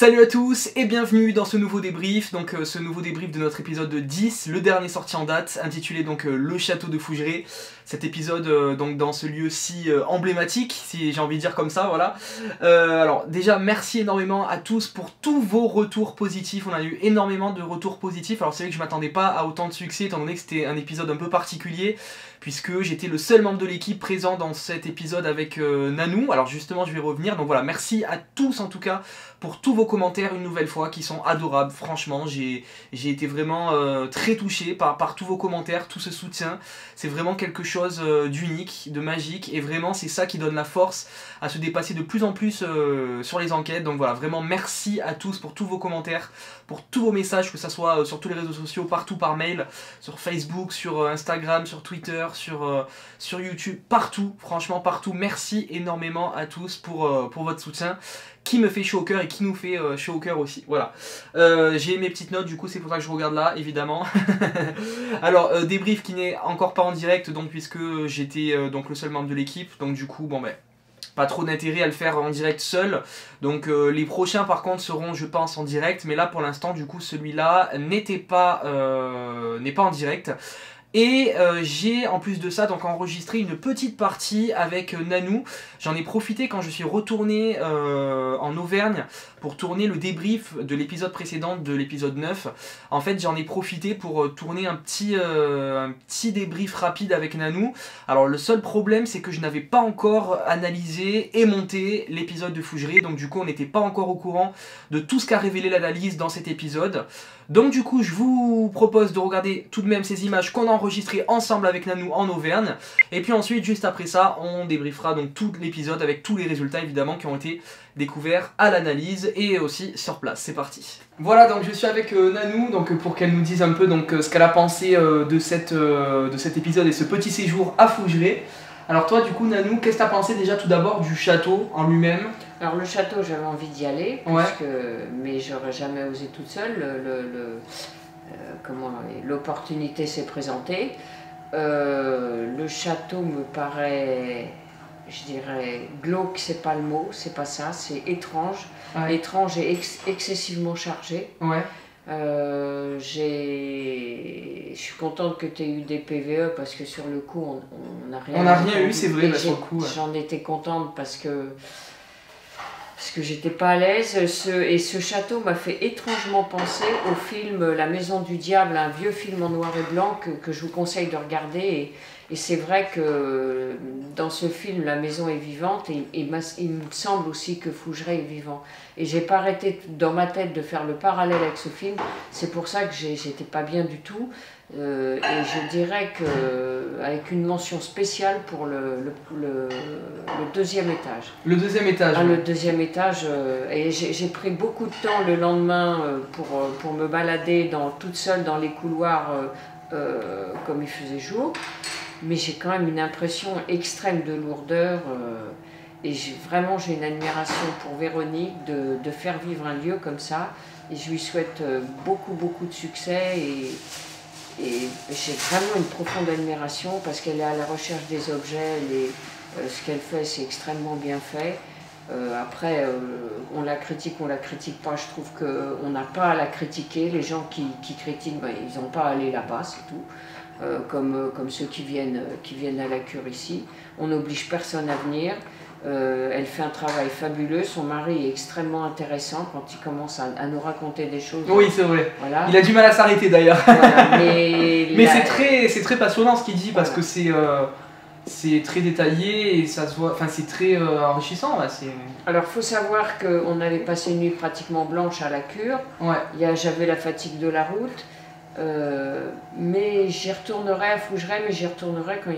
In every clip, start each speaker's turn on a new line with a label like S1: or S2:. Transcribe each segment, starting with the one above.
S1: Salut à tous et bienvenue dans ce nouveau débrief, donc ce nouveau débrief de notre épisode 10, le dernier sorti en date, intitulé donc le château de Fougeray. Cet épisode donc dans ce lieu si emblématique, si j'ai envie de dire comme ça, voilà. Alors déjà merci énormément à tous pour tous vos retours positifs, on a eu énormément de retours positifs. Alors c'est vrai que je m'attendais pas à autant de succès étant donné que c'était un épisode un peu particulier, puisque j'étais le seul membre de l'équipe présent dans cet épisode avec Nanou. Alors justement je vais revenir, donc voilà, merci à tous en tout cas pour tous vos commentaires une nouvelle fois qui sont adorables. Franchement j'ai été vraiment très touché par tous vos commentaires, tout ce soutien. C'est vraiment quelque chose d'unique, de magique, et vraiment c'est ça qui donne la force à se dépasser de plus en plus sur les enquêtes. Donc voilà, vraiment merci à tous pour tous vos commentaires, pour tous vos messages, que ce soit sur tous les réseaux sociaux, partout par mail, sur Facebook, sur Instagram, sur Twitter, sur YouTube, partout, franchement partout. Merci énormément à tous pour votre soutien qui me fait chaud au cœur et qui nous fait chaud au cœur aussi. Voilà. J'ai mes petites notes, du coup c'est pour ça que je regarde là, évidemment. Alors, débrief qui n'est encore pas en direct, donc puisque j'étais donc le seul membre de l'équipe, donc du coup, bon ben, pas trop d'intérêt à le faire en direct seul. Donc les prochains par contre seront, je pense, en direct, mais là pour l'instant, du coup, celui-là n'est pas en direct. Et j'ai en plus de ça donc enregistré une petite partie avec Nanou. J'en ai profité quand je suis retourné en Auvergne pour tourner le débrief de l'épisode précédent, de l'épisode 9. En fait j'en ai profité pour tourner un petit débrief rapide avec Nanou. Alors le seul problème c'est que je n'avais pas encore analysé et monté l'épisode de Fougeray. Donc du coup on n'était pas encore au courant de tout ce qu'a révélé l'analyse dans cet épisode. Donc du coup je vous propose de regarder tout de même ces images qu'on a enregistrées ensemble avec Nanou en Auvergne. Et puis ensuite juste après ça on débriefera donc tout l'épisode avec tous les résultats évidemment qui ont été découverts à l'analyse et aussi sur place. C'est parti. Voilà, donc je suis avec Nanou donc, pour qu'elle nous dise un peu donc, ce qu'elle a pensé de cet épisode et ce petit séjour à Fougeray. Alors toi du coup Nanou, qu'est-ce que tu as pensé déjà tout d'abord du château en lui-même?
S2: Alors le château, j'avais envie d'y aller,
S1: ouais.
S2: Mais j'aurais jamais osé toute seule. L'opportunité s'est présentée. Le château me paraît, je dirais, glauque, c'est pas le mot, c'est pas ça, c'est étrange. Ouais. Étrange et excessivement chargé.
S1: Ouais.
S2: Je suis contente que tu aies eu des PVE parce que sur le coup on n'a rien eu.
S1: On n'a rien eu, c'est vrai, sur le coup. Ouais.
S2: J'en étais contente parce que j'étais pas à l'aise. Et ce château m'a fait étrangement penser au film La Maison du Diable, un vieux film en noir et blanc que je vous conseille de regarder. Et c'est vrai que dans ce film, la maison est vivante et il me semble aussi que Fougeray est vivant. Et j'ai pas arrêté dans ma tête de faire le parallèle avec ce film. C'est pour ça que j'étais pas bien du tout. Et je dirais qu'avec une mention spéciale pour le deuxième étage.
S1: Le deuxième étage.
S2: Ah, le deuxième étage. Et j'ai pris beaucoup de temps le lendemain pour me balader toute seule dans les couloirs comme il faisait jour. Mais j'ai quand même une impression extrême de lourdeur. Et vraiment j'ai une admiration pour Véronique de faire vivre un lieu comme ça. Et je lui souhaite beaucoup de succès. Et j'ai vraiment une profonde admiration parce qu'elle est à la recherche des objets. Ce qu'elle fait, c'est extrêmement bien fait. Après, on la critique pas. Je trouve qu'on n'a pas à la critiquer. Les gens qui critiquent, ben, ils n'ont pas à aller là-bas, c'est tout. Comme ceux qui viennent à la cure ici. On n'oblige personne à venir. Elle fait un travail fabuleux. Son mari est extrêmement intéressant quand il commence à nous raconter des choses.
S1: Oui, c'est vrai.
S2: Voilà.
S1: Il a du mal à s'arrêter d'ailleurs.
S2: Voilà, mais
S1: c'est très passionnant ce qu'il dit parce que c'est très détaillé et ça se voit. Enfin, c'est très enrichissant. Là,
S2: alors, il faut savoir qu'on avait passé une nuit pratiquement blanche à la cure.
S1: Ouais.
S2: J'avais la fatigue de la route. Mais j'y retournerai à Fougeray, mais j'y retournerai quand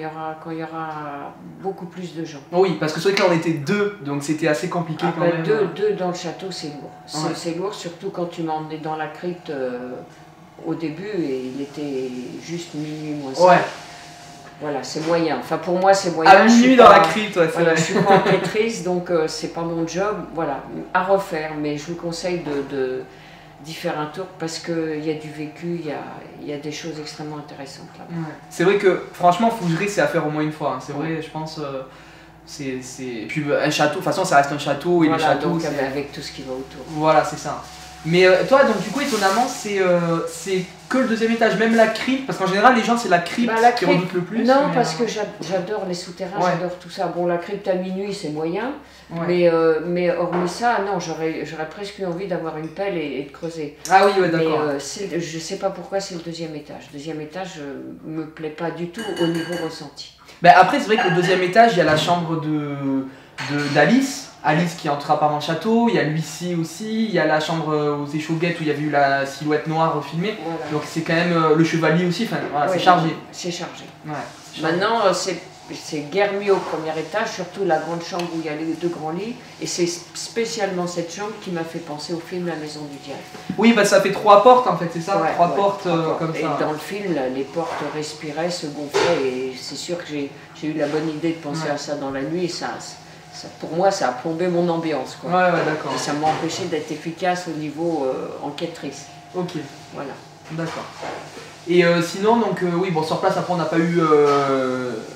S2: il y aura beaucoup plus de gens.
S1: Oui, parce que c'est vrai que là on était deux, donc c'était assez compliqué quand même.
S2: Deux dans le château, c'est lourd.
S1: Ouais.
S2: C'est lourd, surtout quand tu m'as emmené dans la crypte au début et il était juste minuit moins 5. Ouais. Voilà, c'est moyen. Enfin, pour moi, c'est moyen.
S1: À minuit dans la crypte, ouais,
S2: voilà, je suis pas enquêtrice, donc c'est pas mon job. Voilà, à refaire, mais je vous conseille d'y faire un tour parce qu'il y a du vécu, il y a des choses extrêmement intéressantes là.
S1: Ouais. C'est vrai que franchement Fougeray c'est à faire au moins une fois, hein. C'est vrai, je pense Et puis un château, de toute façon ça reste un château et
S2: voilà,
S1: les châteaux
S2: donc avec tout ce qui va autour.
S1: Voilà, c'est ça. Mais toi, donc du coup, étonnamment, c'est que le deuxième étage, même la crypte, parce qu'en général, les gens, c'est la crypte qui redoutent le plus.
S2: Non, parce que j'adore les souterrains, j'adore tout ça. Bon, la crypte à minuit, c'est moyen, mais hormis ça, non, j'aurais presque eu envie d'avoir une pelle et de creuser.
S1: Ah oui, ouais, d'accord.
S2: Mais je sais pas pourquoi c'est le deuxième étage. Le deuxième étage me plaît pas du tout au niveau ressenti.
S1: Ben après, c'est vrai que le deuxième étage, il y a la chambre d'Alice. Alice qui entrera par un château, il y a l'huissier aussi, il y a la chambre aux échauguettes où il y avait eu la silhouette noire filmée. Voilà. Donc c'est quand même le chevalier aussi, enfin voilà, c'est chargé.
S2: C'est chargé.
S1: Ouais,
S2: maintenant, c'est guère mieux au premier étage, surtout la grande chambre où il y a les deux grands lits. Et c'est spécialement cette chambre qui m'a fait penser au film La Maison du Diable.
S1: Oui, bah ça fait 3 portes en fait, c'est ça, 3 portes comme ça.
S2: Et dans le film, les portes respiraient, se gonflaient, et c'est sûr que j'ai eu la bonne idée de penser à ça dans la nuit, et pour moi, ça a plombé mon ambiance, quoi.
S1: Ouais, d'accord.
S2: Et ça m'a empêché d'être efficace au niveau enquêtrice.
S1: Ok.
S2: Voilà.
S1: D'accord. Et sinon, donc oui, bon, sur place, après, on n'a pas eu...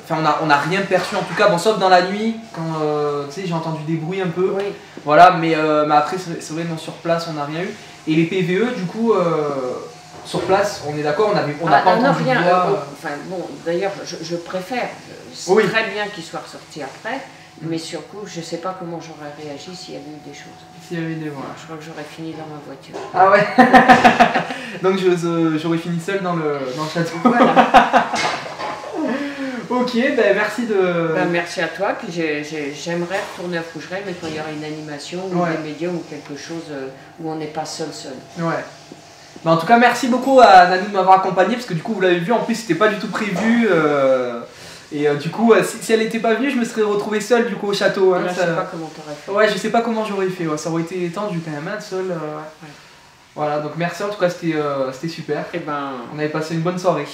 S1: Enfin, on n'a rien perçu, en tout cas, bon, sauf dans la nuit, quand, tu sais, j'ai entendu des bruits un peu.
S2: Oui.
S1: Voilà, mais après, c'est vrai, non, sur place, on n'a rien eu. Et les PVE, du coup, sur place, on est d'accord, on n'a pas entendu
S2: rien.
S1: Enfin,
S2: bon, d'ailleurs, je préfère. C'est très bien qu'il soit ressorti après. Mais surtout, je ne sais pas comment j'aurais réagi s'il y avait eu des choses.
S1: S'il y avait des
S2: je crois que j'aurais fini dans ma voiture.
S1: Ah ouais. Donc j'aurais fini seul dans le château. Voilà. Ok, ben merci de...
S2: merci à toi. Puis j'aimerais retourner à Fougeray, mais quand il y aura une animation ou des médiums ou quelque chose où on n'est pas seul.
S1: Ouais. Ben, en tout cas, merci beaucoup à Nanou de m'avoir accompagné, parce que du coup, vous l'avez vu, en plus, c'était pas du tout prévu. Et du coup, si elle n'était pas venue, je me serais retrouvé seul du coup au château. Hein,
S2: je sais pas comment t'aurais fait.
S1: Ouais, je sais pas comment j'aurais fait. Ouais, ça aurait été tendu quand même, hein, seul. Voilà, donc merci en tout cas, c'était super.
S2: Et
S1: on avait passé une bonne soirée.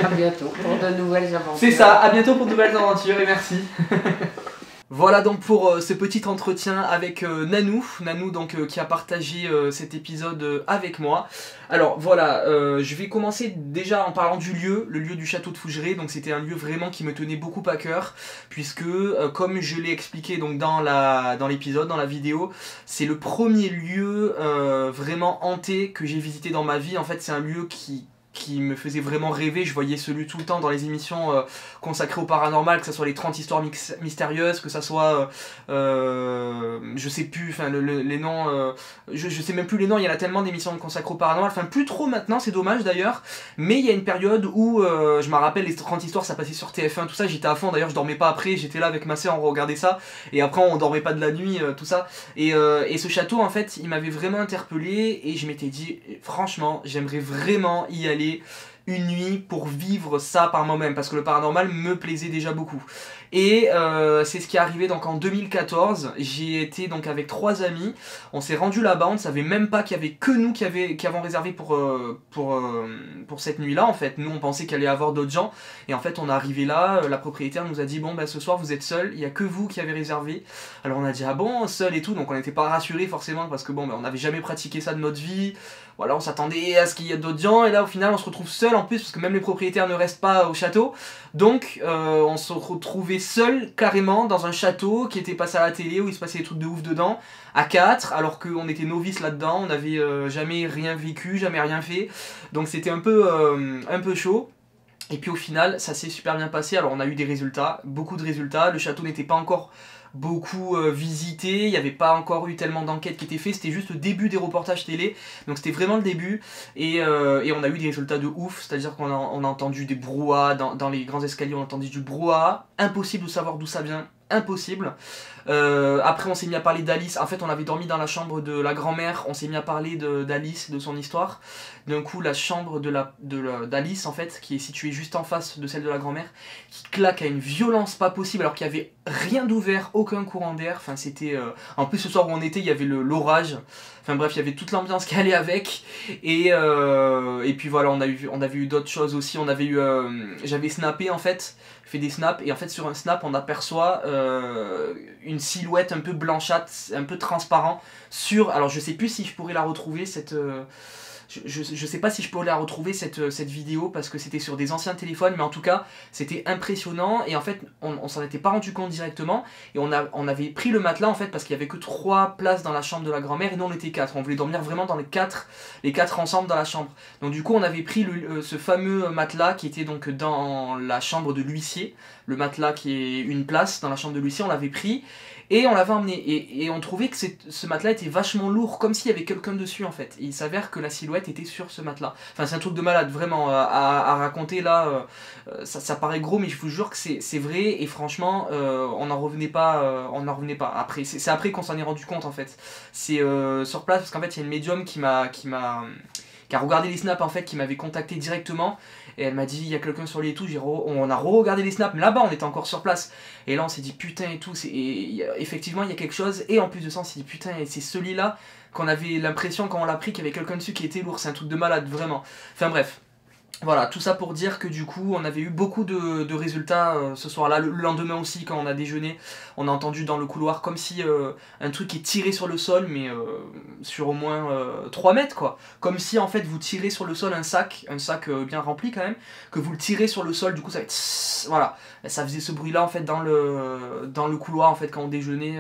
S2: À bientôt pour de nouvelles aventures.
S1: C'est ça, à bientôt pour de nouvelles aventures et merci. Voilà donc pour ce petit entretien avec Nanou donc qui a partagé cet épisode avec moi. Alors voilà, je vais commencer déjà en parlant du lieu, le lieu du château de Fougeray. Donc c'était un lieu vraiment qui me tenait beaucoup à cœur, puisque comme je l'ai expliqué donc dans l'épisode, dans la vidéo, c'est le premier lieu vraiment hanté que j'ai visité dans ma vie. En fait c'est un lieu qui me faisait vraiment rêver. Je voyais ce lieu tout le temps dans les émissions consacrées au paranormal, que ce soit les 30 histoires mystérieuses, que ça soit je sais plus, enfin les noms, je sais même plus les noms, il y en a tellement d'émissions consacrées au paranormal, enfin plus trop maintenant, c'est dommage d'ailleurs, mais il y a une période où je me rappelle les 30 histoires, ça passait sur TF1, tout ça, j'étais à fond, d'ailleurs je dormais pas après, j'étais là avec ma soeur, on regardait ça, et après on dormait pas de la nuit, tout ça, et ce château en fait, il m'avait vraiment interpellé, et je m'étais dit, franchement, j'aimerais vraiment y aller une nuit pour vivre ça par moi-même, parce que le paranormal me plaisait déjà beaucoup. Et c'est ce qui est arrivé donc en 2014, j'ai été donc avec 3 amis, on s'est rendu là-bas, on ne savait même pas qu'il y avait que nous qui avons réservé pour cette nuit-là en fait. Nous on pensait qu'il allait y avoir d'autres gens, et en fait on est arrivé là, la propriétaire nous a dit bon ben ce soir vous êtes seuls, il n'y a que vous qui avez réservé. Alors on a dit ah bon, seul et tout, donc on n'était pas rassurés forcément parce que bon ben on n'avait jamais pratiqué ça de notre vie. Voilà, on s'attendait à ce qu'il y ait d'autres gens, et là au final on se retrouve seul en plus, parce que même les propriétaires ne restent pas au château. Donc on se retrouvait seul carrément dans un château qui était passé à la télé, où il se passait des trucs de ouf dedans, à 4, alors qu'on était novices là-dedans, on n'avait jamais rien vécu, jamais rien fait. Donc c'était un peu chaud. Et puis au final, ça s'est super bien passé. Alors on a eu des résultats, beaucoup de résultats. Le château n'était pas encore beaucoup visité, il n'y avait pas encore eu tellement d'enquêtes qui étaient faites, c'était juste le début des reportages télé, donc c'était vraiment le début, et on a eu des résultats de ouf, c'est-à-dire qu'on a entendu des brouhahas, dans les grands escaliers on a entendu du brouhaha, impossible de savoir d'où ça vient, impossible. Après on s'est mis à parler d'Alice, en fait on avait dormi dans la chambre de la grand-mère, on s'est mis à parler d'Alice, de son histoire. D'un coup la chambre d'Alice en fait, qui est située juste en face de celle de la grand-mère, qui claque à une violence pas possible alors qu'il n'y avait rien d'ouvert, aucun courant d'air, enfin c'était... En plus ce soir où on était il y avait l'orage, enfin bref il y avait toute l'ambiance qui allait avec, et puis voilà on avait eu d'autres choses aussi, j'avais snappé en fait, fait des snaps, et en fait sur un snap on aperçoit une silhouette un peu blanchâtre, un peu transparent sur, alors je sais plus si je pourrais la retrouver je sais pas si je peux la retrouver cette vidéo parce que c'était sur des anciens téléphones, mais en tout cas c'était impressionnant et en fait on s'en était pas rendu compte directement et on avait pris le matelas en fait parce qu'il y avait que 3 places dans la chambre de la grand-mère et nous on était 4, on voulait dormir vraiment dans les 4 ensemble dans la chambre. Donc du coup on avait pris ce fameux matelas qui était donc dans la chambre de l'huissier, le matelas qui est une place dans la chambre de l'huissier, on l'avait pris et on l'avait emmené et on trouvait que ce matelas était vachement lourd, comme s'il y avait quelqu'un dessus en fait. Et il s'avère que la silhouette était sur ce matelas. Enfin c'est un truc de malade, vraiment, à raconter là, ça paraît gros mais je vous jure que c'est vrai et franchement on n'en revenait pas, Après, c'est après qu'on s'en est rendu compte en fait. C'est sur place parce qu'en fait il y a une médium qui a regardé les snaps en fait, qui m'avait contacté directement et elle m'a dit il y a quelqu'un sur les et tout, on a regardé les snaps mais là-bas on était encore sur place et là on s'est dit putain et tout, effectivement il y a quelque chose et en plus de ça on s'est dit putain et c'est celui-là qu'on avait l'impression quand on l'a pris qu'il y avait quelqu'un dessus qui était lourd, c'est un truc de malade vraiment. Enfin bref. Voilà, tout ça pour dire que du coup, on avait eu beaucoup de résultats ce soir-là. Le lendemain aussi, quand on a déjeuné, on a entendu dans le couloir comme si un truc est tiré sur le sol, mais sur au moins 3 mètres, quoi. Comme si, en fait, vous tirez sur le sol un sac bien rempli quand même, que vous le tirez sur le sol, du coup, ça fait tss, voilà. Et ça faisait ce bruit-là, en fait, dans le couloir, en fait, quand on déjeunait.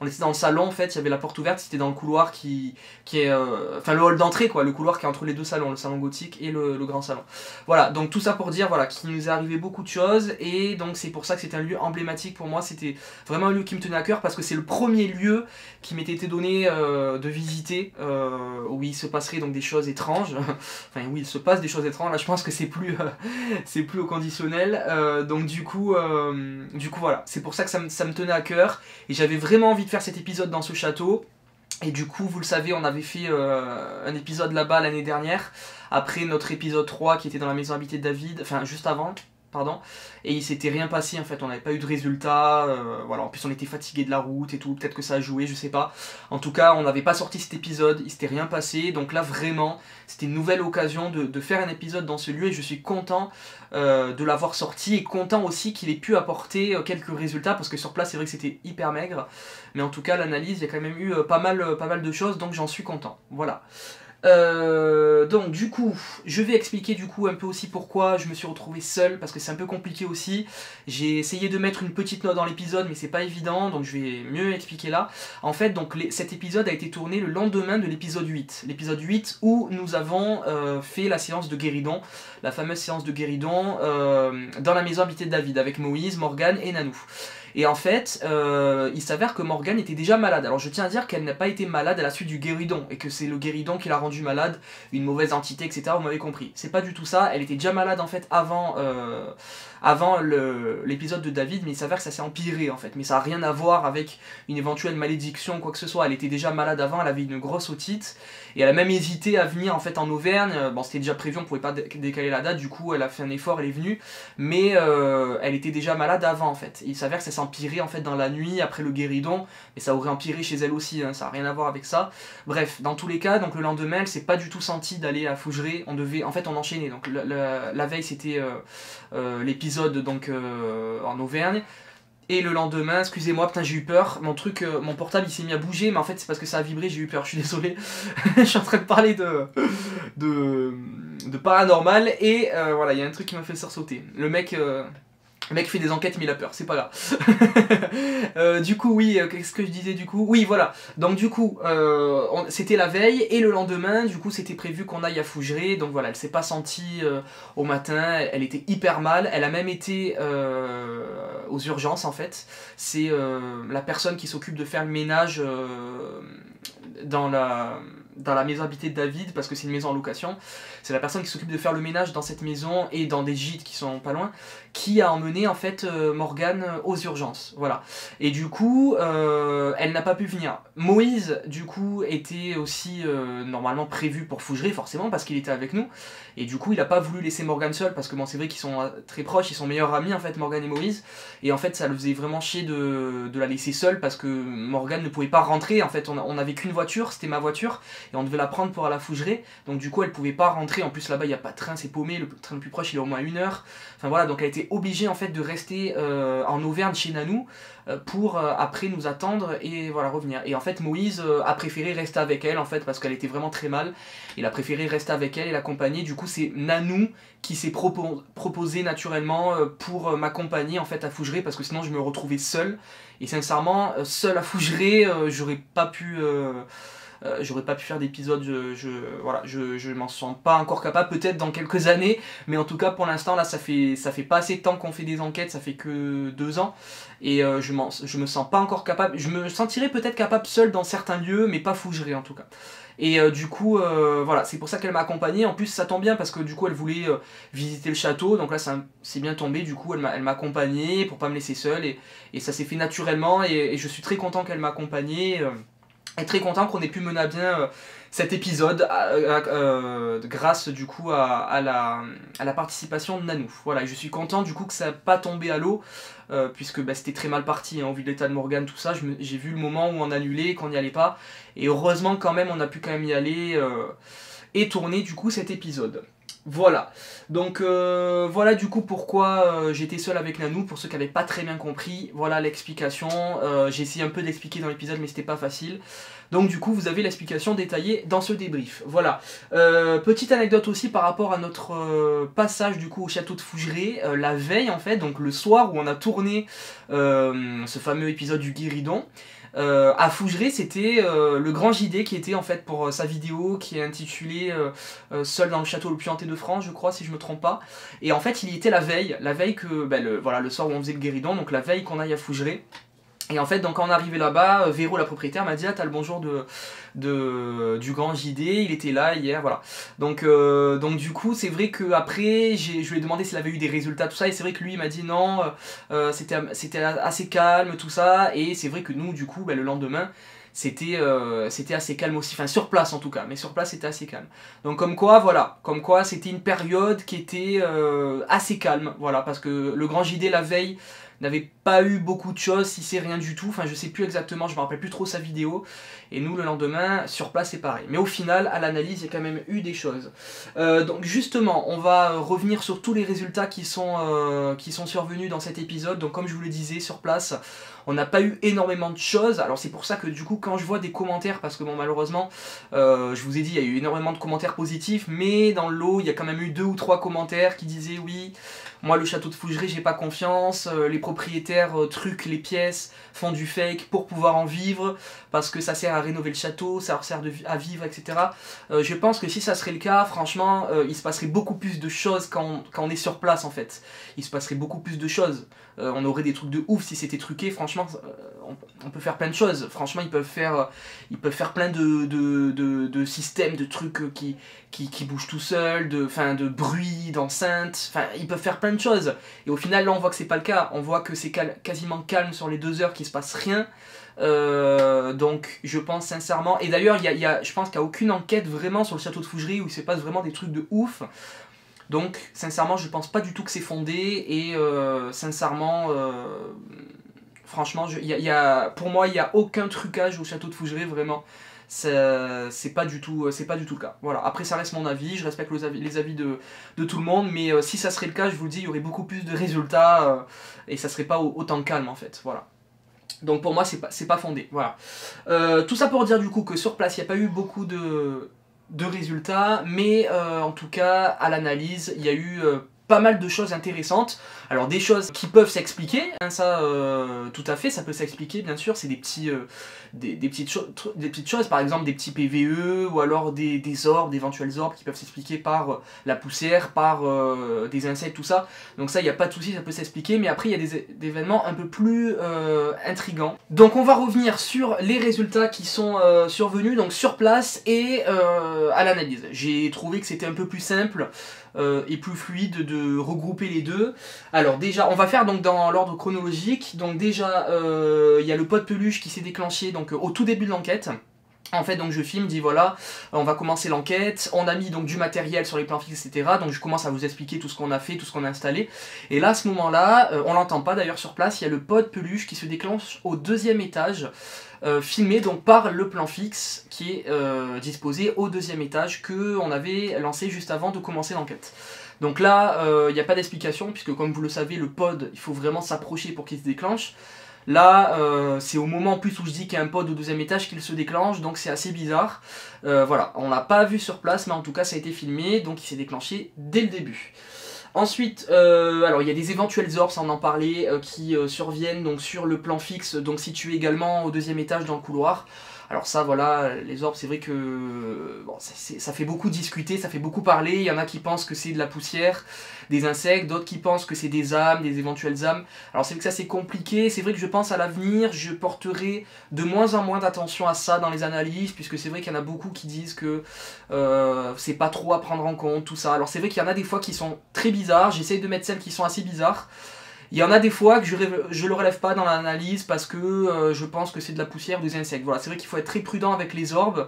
S1: On était dans le salon, en fait, il y avait la porte ouverte, c'était dans le couloir qui est... Enfin, le hall d'entrée, quoi, le couloir qui est entre les deux salons, le salon gothique et le grand salon. Voilà, donc tout ça pour dire voilà, qu'il nous est arrivé beaucoup de choses et donc c'est pour ça que c'était un lieu emblématique pour moi, c'était vraiment un lieu qui me tenait à cœur parce que c'est le premier lieu qui m'était été donné de visiter où il se passerait donc des choses étranges, enfin où il se passe des choses étranges, là je pense que c'est plus au conditionnel, donc du coup voilà, c'est pour ça que ça me tenait à cœur et j'avais vraiment envie de faire cet épisode dans ce château. Et du coup, vous le savez, on avait fait un épisode là-bas l'année dernière, après notre épisode 3 qui était dans la maison habitée de David, enfin juste avant, pardon, et il s'était rien passé en fait, on n'avait pas eu de résultat, voilà, en plus on était fatigué de la route et tout, peut-être que ça a joué, je sais pas. En tout cas, on n'avait pas sorti cet épisode, il s'était rien passé, donc là vraiment, c'était une nouvelle occasion de faire un épisode dans ce lieu et je suis content de l'avoir sorti et content aussi qu'il ait pu apporter quelques résultats parce que sur place c'est vrai que c'était hyper maigre, mais en tout cas l'analyse, il y a quand même eu pas mal de choses, donc j'en suis content, voilà. Donc du coup, je vais expliquer du coup un peu aussi pourquoi je me suis retrouvé seul, parce que c'est un peu compliqué aussi. J'ai essayé de mettre une petite note dans l'épisode, mais c'est pas évident, donc je vais mieux expliquer là. En fait, donc cet épisode a été tourné le lendemain de l'épisode 8. L'épisode 8 où nous avons fait la séance de guéridon, la fameuse séance de guéridon dans la maison habitée de David, avec Moïse, Morgane et Nanou. Et en fait, il s'avère que Morgane était déjà malade. Alors je tiens à dire qu'elle n'a pas été malade à la suite du guéridon, et que c'est le guéridon qui l'a rendue malade, une mauvaise entité, etc. Vous m'avez compris. C'est pas du tout ça, elle était déjà malade en fait avant l'épisode de David, mais il s'avère que ça s'est empiré en fait. Mais ça n'a rien à voir avec une éventuelle malédiction ou quoi que ce soit. Elle était déjà malade avant, elle avait une grosse otite, et elle a même hésité à venir en fait en Auvergne. Bon, c'était déjà prévu, on pouvait pas décaler la date, du coup elle a fait un effort, elle est venue, mais elle était déjà malade avant en fait. Et il s'avère que ça s'est empiré en fait dans la nuit après le guéridon, mais ça aurait empiré chez elle aussi, hein, ça n'a rien à voir avec ça. Bref, dans tous les cas, donc le lendemain, elle s'est pas du tout sentie d'aller à Fougeray. On enchaînait. Donc la veille c'était l'épisode donc en Auvergne. Et le lendemain, excusez-moi, putain j'ai eu peur, mon portable il s'est mis à bouger, mais en fait c'est parce que ça a vibré, j'ai eu peur, je suis désolé. Je suis en train de parler de paranormal, et voilà, il y a un truc qui m'a fait sursauter. Le mec fait des enquêtes mais il a peur, c'est pas grave. Du coup oui, qu'est-ce que je disais du coup? Oui voilà, donc du coup c'était la veille et le lendemain du coup c'était prévu qu'on aille à Fougeray, donc voilà, elle s'est pas sentie au matin, elle était hyper mal, elle a même été aux urgences en fait. C'est la personne qui s'occupe de faire le ménage dans la maison habitée de David, parce que c'est une maison en location, c'est la personne qui s'occupe de faire le ménage dans cette maison et dans des gîtes qui sont pas loin, qui a emmené en fait Morgane aux urgences, voilà. Et du coup, elle n'a pas pu venir. Moïse, du coup, était aussi normalement prévu pour Fougeray, forcément, parce qu'il était avec nous, et du coup, il a pas voulu laisser Morgane seule, parce que bon, c'est vrai qu'ils sont très proches, ils sont meilleurs amis, en fait, Morgane et Moïse, et en fait, ça le faisait vraiment chier de la laisser seule, parce que Morgane ne pouvait pas rentrer, en fait, on avait qu'une voiture, c'était ma voiture, et on devait la prendre pour aller à la Fougeray, donc du coup elle pouvait pas rentrer, en plus là-bas il n'y a pas de train, c'est paumé, le train le plus proche il est au moins 1 heure, enfin voilà, donc elle était obligée en fait de rester en Auvergne chez Nanou, pour après nous attendre et voilà revenir. Et en fait Moïse a préféré rester avec elle en fait parce qu'elle était vraiment très mal. Il a préféré rester avec elle et l'accompagner. Du coup c'est Nanou qui s'est proposé naturellement pour m'accompagner en fait à Fougeray parce que sinon je me retrouvais seul. Et sincèrement seul à Fougeray j'aurais pas pu faire d'épisode, voilà, je m'en sens pas encore capable, peut-être dans quelques années, mais en tout cas pour l'instant là ça fait pas assez de temps qu'on fait des enquêtes, ça fait que 2 ans, et je me sens pas encore capable, je me sentirais peut-être capable seul dans certains lieux, mais pas Fougeray en tout cas. Et du coup, voilà, c'est pour ça qu'elle m'a accompagné. En plus, ça tombe bien parce que du coup, elle voulait visiter le château. Donc là, c'est bien tombé. Du coup, elle m'a accompagné pour pas me laisser seule. Et ça s'est fait naturellement. Et je suis très content qu'elle m'a accompagné. Et très content qu'on ait pu mener à bien cet épisode grâce du coup à la participation de Nanou. Voilà, et je suis content du coup que ça n'a pas tombé à l'eau, puisque bah, c'était très mal parti, hein, au vu de l'état de Morgane, tout ça. J'ai vu le moment où on annulait, qu'on n'y allait pas, et heureusement quand même on a pu quand même y aller et tourner du coup cet épisode. Voilà, donc voilà du coup pourquoi j'étais seul avec Nanou, pour ceux qui n'avaient pas très bien compris, voilà l'explication, j'ai essayé un peu d'expliquer dans l'épisode mais c'était pas facile, donc du coup vous avez l'explication détaillée dans ce débrief, voilà. Petite anecdote aussi par rapport à notre passage du coup au château de Fougeray, la veille en fait, donc le soir où on a tourné ce fameux épisode du Guéridon, à Fougeray, c'était le grand JD qui était en fait pour sa vidéo qui est intitulée Seul dans le château le plus hanté de France, je crois, si je me trompe pas. Et en fait, il y était la veille que, bah, voilà, le soir où on faisait le Guéridon, donc la veille qu'on aille à Fougeray. Et en fait, donc quand on est arrivé là-bas, Véro, la propriétaire, m'a dit ah, t'as le bonjour du grand JD, il était là hier, voilà. Donc du coup, c'est vrai qu'après, je lui ai demandé s'il avait eu des résultats, tout ça, et c'est vrai que lui, il m'a dit non, c'était assez calme, tout ça, et c'est vrai que nous, du coup, bah, le lendemain, c'était assez calme aussi, enfin sur place en tout cas, mais sur place c'était assez calme. Donc comme quoi, voilà, comme quoi c'était une période qui était assez calme, voilà, parce que le grand JD la veille n'avait pas eu beaucoup de choses, si c'est rien du tout, enfin je sais plus exactement, je me rappelle plus trop sa vidéo, et nous le lendemain, sur place c'est pareil. Mais au final, à l'analyse, il y a quand même eu des choses. Donc justement, on va revenir sur tous les résultats qui sont survenus dans cet épisode, donc comme je vous le disais, sur place, on n'a pas eu énormément de choses, alors c'est pour ça que du coup quand je vois des commentaires, parce que bon malheureusement, je vous ai dit, il y a eu énormément de commentaires positifs, mais dans le lot, il y a quand même eu 2 ou 3 commentaires qui disaient oui, moi le château de Fougeray j'ai pas confiance, les propriétaires truquent les pièces, font du fake pour pouvoir en vivre, parce que ça sert à rénover le château, ça leur sert à vivre, etc. Je pense que si ça serait le cas, franchement, il se passerait beaucoup plus de choses quand on est sur place en fait. Il se passerait beaucoup plus de choses. On aurait des trucs de ouf si c'était truqué, franchement, on peut faire plein de choses. Franchement, ils peuvent faire plein de systèmes, de trucs qui bougent tout seuls, de bruit, d'enceinte, enfin, ils peuvent faire plein de choses. Et au final, là, on voit que c'est pas le cas. On voit que c'est quasiment calme sur les 2 heures, qu'il se passe rien. Donc je pense sincèrement, et d'ailleurs je pense qu'il n'y a aucune enquête vraiment sur le château de Fougeray où il se passe vraiment des trucs de ouf, donc sincèrement je pense pas du tout que c'est fondé, et sincèrement franchement pour moi il n'y a aucun trucage au château de Fougeray, vraiment c'est pas du tout le cas. Voilà, après ça reste mon avis, je respecte les avis de tout le monde, mais si ça serait le cas, je vous le dis, il y aurait beaucoup plus de résultats et ça serait pas autant calme en fait, voilà. Donc pour moi c'est pas fondé, voilà. Tout ça pour dire du coup que sur place il n'y a pas eu beaucoup de résultats, mais en tout cas à l'analyse il y a eu pas mal de choses intéressantes. Alors des choses qui peuvent s'expliquer, hein, ça tout à fait, ça peut s'expliquer bien sûr, c'est des petites choses, par exemple des petits PVE, ou alors des orbes, d'éventuels orbes qui peuvent s'expliquer par la poussière, par des insectes, tout ça. Donc ça, il n'y a pas de souci, ça peut s'expliquer, mais après il y a des événements un peu plus intrigants. Donc on va revenir sur les résultats qui sont survenus, donc sur place et à l'analyse. J'ai trouvé que c'était un peu plus simple et plus fluide de regrouper les deux. Alors déjà, on va faire donc dans l'ordre chronologique. Donc déjà, il y a le pot de peluche qui s'est déclenché donc au tout début de l'enquête. En fait, donc je filme, dis voilà, on va commencer l'enquête, on a mis donc du matériel sur les plans fixes, etc. Donc je commence à vous expliquer tout ce qu'on a fait, tout ce qu'on a installé. Et là, à ce moment-là, on l'entend pas d'ailleurs sur place, il y a le pot de peluche qui se déclenche au 2e étage. filmé donc par le plan fixe qui est disposé au 2e étage que on avait lancé juste avant de commencer l'enquête. Donc là, il n'y a pas d'explication, puisque comme vous le savez, le pod, il faut vraiment s'approcher pour qu'il se déclenche. Là, c'est au moment en plus où je dis qu'il y a un pod au 2e étage qu'il se déclenche, donc c'est assez bizarre. Voilà, on l'a pas vu sur place, mais en tout cas ça a été filmé, donc il s'est déclenché dès le début. Ensuite, alors il y a des éventuels orbs, on en parlait, qui surviennent donc sur le plan fixe, donc situé également au 2e étage dans le couloir. Alors ça, voilà, les orbs, c'est vrai que bon, ça fait beaucoup discuter, ça fait beaucoup parler. Il y en a qui pensent que c'est de la poussière, des insectes, d'autres qui pensent que c'est des âmes, des éventuelles âmes. Alors c'est vrai que ça c'est compliqué, c'est vrai que je pense à l'avenir, je porterai de moins en moins d'attention à ça dans les analyses, puisque c'est vrai qu'il y en a beaucoup qui disent que c'est pas trop à prendre en compte, tout ça. Alors c'est vrai qu'il y en a des fois qui sont très bizarres, j'essaye de mettre celles qui sont assez bizarres. Il y en a des fois que je le relève pas dans l'analyse parce que je pense que c'est de la poussière ou des insectes. Voilà, c'est vrai qu'il faut être très prudent avec les orbes.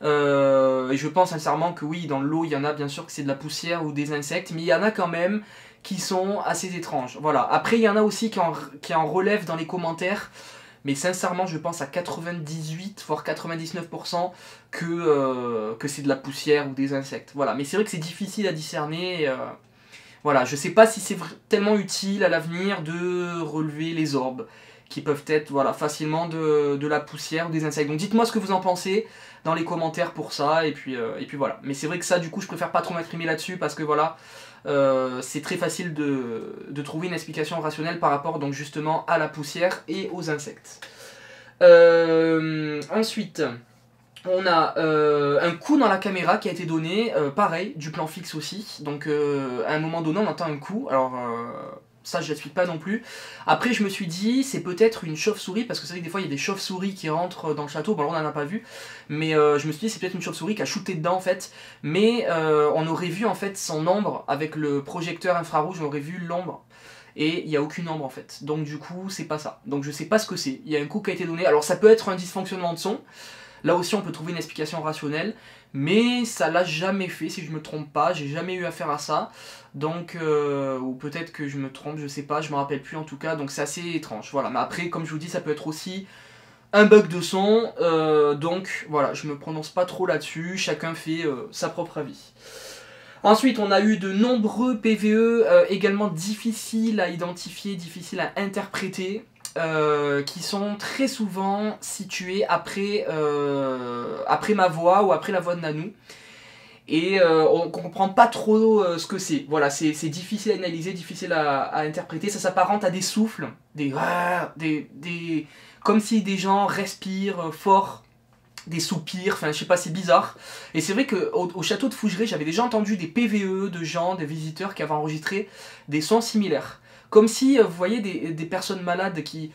S1: Et je pense sincèrement que oui, dans l'eau, il y en a bien sûr que c'est de la poussière ou des insectes, mais il y en a quand même qui sont assez étranges. Voilà. Après, il y en a aussi qui en relèvent dans les commentaires, mais sincèrement, je pense à 98 voire 99% que c'est de la poussière ou des insectes. Voilà. Mais c'est vrai que c'est difficile à discerner. Voilà, je sais pas si c'est tellement utile à l'avenir de relever les orbes, qui peuvent être voilà, facilement de la poussière ou des insectes. Donc dites-moi ce que vous en pensez dans les commentaires pour ça, et puis voilà. Mais c'est vrai que ça, du coup, je préfère pas trop m'exprimer là-dessus, parce que voilà, c'est très facile de trouver une explication rationnelle par rapport donc justement à la poussière et aux insectes. Ensuite... On a un coup dans la caméra qui a été donné, pareil, du plan fixe aussi. Donc à un moment donné, on entend un coup. Alors ça, je l'explique pas non plus. Après, je me suis dit, c'est peut-être une chauve-souris, parce que c'est vrai que des fois, il y a des chauves-souris qui rentrent dans le château. Bon, là, on n'en a pas vu. Mais je me suis dit, c'est peut-être une chauve-souris qui a shooté dedans, en fait. Mais on aurait vu, en fait, son ombre, avec le projecteur infrarouge, on aurait vu l'ombre. Et il n'y a aucune ombre, en fait. Donc du coup, c'est pas ça. Donc je sais pas ce que c'est. Il y a un coup qui a été donné. Alors ça peut être un dysfonctionnement de son. Là aussi, on peut trouver une explication rationnelle, mais ça l'a jamais fait, si je me trompe pas, j'ai jamais eu affaire à ça, donc, ou peut-être que je me trompe, je sais pas, je me rappelle plus en tout cas, donc c'est assez étrange, voilà, mais après, comme je vous dis, ça peut être aussi un bug de son, donc voilà, je me prononce pas trop là-dessus, chacun fait sa propre avis. Ensuite, on a eu de nombreux PVE également difficiles à identifier, difficiles à interpréter, qui sont très souvent situés après ma voix ou après la voix de Nanou. Et on comprend pas trop ce que c'est. Voilà, c'est difficile à analyser, difficile à interpréter. Ça s'apparente à des souffles, comme si des gens respirent fort, des soupirs, enfin je sais pas, c'est bizarre. Et c'est vrai qu'au château de Fougeray, j'avais déjà entendu des PVE de gens, des visiteurs qui avaient enregistré des sons similaires. Comme si, vous voyez, des personnes malades qui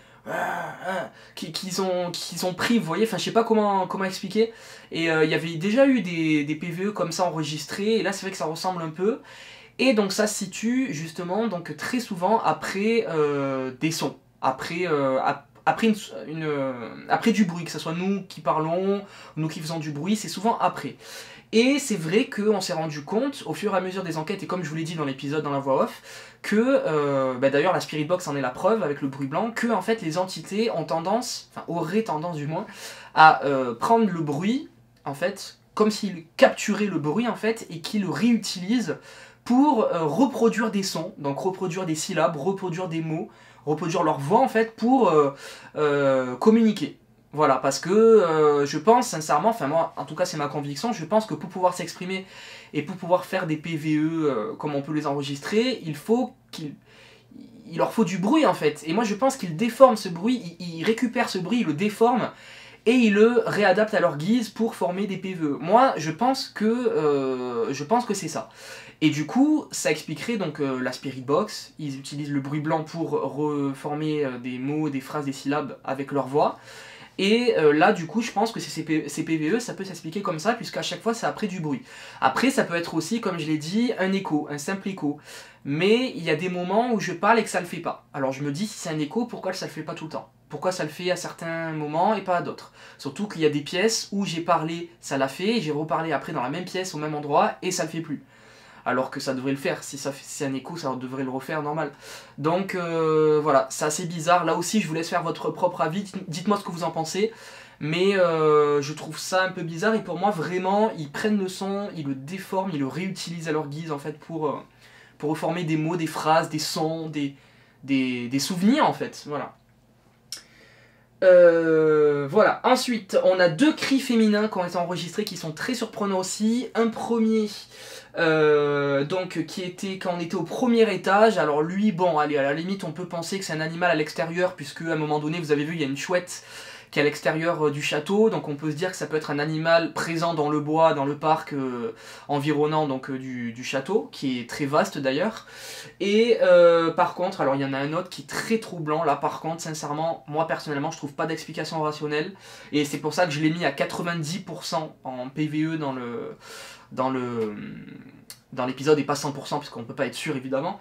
S1: ont pris, vous voyez, enfin je sais pas comment expliquer. Et il y avait déjà eu des PVE comme ça enregistrés, et là c'est vrai que ça ressemble un peu. Et donc ça se situe justement donc très souvent après des sons, après du bruit, que ce soit nous qui parlons, nous qui faisons du bruit, c'est souvent après. Et c'est vrai qu'on s'est rendu compte, au fur et à mesure des enquêtes, et comme je vous l'ai dit dans l'épisode dans la voix off, que, d'ailleurs la Spirit Box en est la preuve avec le bruit blanc, que en fait les entités ont tendance, enfin auraient tendance du moins, à prendre le bruit, en fait, comme s'ils capturaient le bruit en fait, et qu'ils le réutilisent pour reproduire des sons, donc reproduire des syllabes, reproduire des mots, reproduire leur voix en fait, pour communiquer. Voilà, parce que je pense sincèrement, enfin moi en tout cas c'est ma conviction, je pense que pour pouvoir s'exprimer et pour pouvoir faire des PVE comme on peut les enregistrer, il leur faut du bruit en fait. Et moi je pense qu'ils déforment ce bruit, ils récupèrent ce bruit, ils le déforment et ils le réadaptent à leur guise pour former des PVE. Moi je pense que c'est ça. Et du coup, ça expliquerait donc la Spirit Box, ils utilisent le bruit blanc pour reformer des mots, des phrases, des syllabes avec leur voix. Et là, du coup, je pense que ces PVE, ça peut s'expliquer comme ça, puisqu'à chaque fois, c'est après du bruit. Après, ça peut être aussi, comme je l'ai dit, un écho, un simple écho. Mais il y a des moments où je parle et que ça le fait pas. Alors je me dis, si c'est un écho, pourquoi ça le fait pas tout le temps? Pourquoi ça le fait à certains moments et pas à d'autres? Surtout qu'il y a des pièces où j'ai parlé, ça l'a fait, et j'ai reparlé après dans la même pièce, au même endroit, et ça le fait plus. alors que ça devrait le faire, si c'est un écho ça devrait le refaire normal. Donc voilà, c'est assez bizarre, là aussi je vous laisse faire votre propre avis, dites-moi ce que vous en pensez. Mais je trouve ça un peu bizarre et pour moi vraiment ils prennent le son, ils le déforment, ils le réutilisent à leur guise en fait pour reformer des mots, des phrases, des sons, des souvenirs en fait, voilà. Voilà, ensuite on a 2 cris féminins qui ont été enregistrés qui sont très surprenants aussi. Un premier donc qui était quand on était au premier étage. Alors lui, bon allez, à la limite on peut penser que c'est un animal à l'extérieur, puisque à un moment donné vous avez vu il y a une chouette qui est à l'extérieur du château, donc on peut se dire que ça peut être un animal présent dans le bois, dans le parc environnant donc, du château, qui est très vaste d'ailleurs. Et par contre, alors il y en a un autre qui est très troublant, là par contre, sincèrement, moi personnellement, je trouve pas d'explication rationnelle, et c'est pour ça que je l'ai mis à 90% en PVE dans l'épisode, et pas 100%, puisqu'on peut pas être sûr évidemment.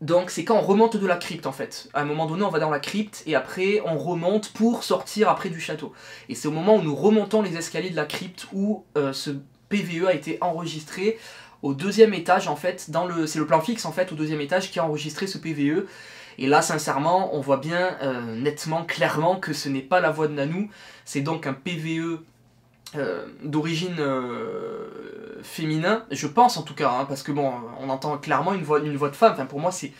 S1: Donc c'est quand on remonte de la crypte en fait. À un moment donné on va dans la crypte et après on remonte pour sortir après du château. Et c'est au moment où nous remontons les escaliers de la crypte où ce PVE a été enregistré au 2e étage en fait. C'est le plan fixe en fait au 2e étage qui a enregistré ce PVE. Et là sincèrement on voit bien nettement, clairement que ce n'est pas la voix de Nanou. C'est donc un PVE d'origine féminin, je pense en tout cas, hein, parce que bon, on entend clairement une voix de femme, enfin pour moi c'est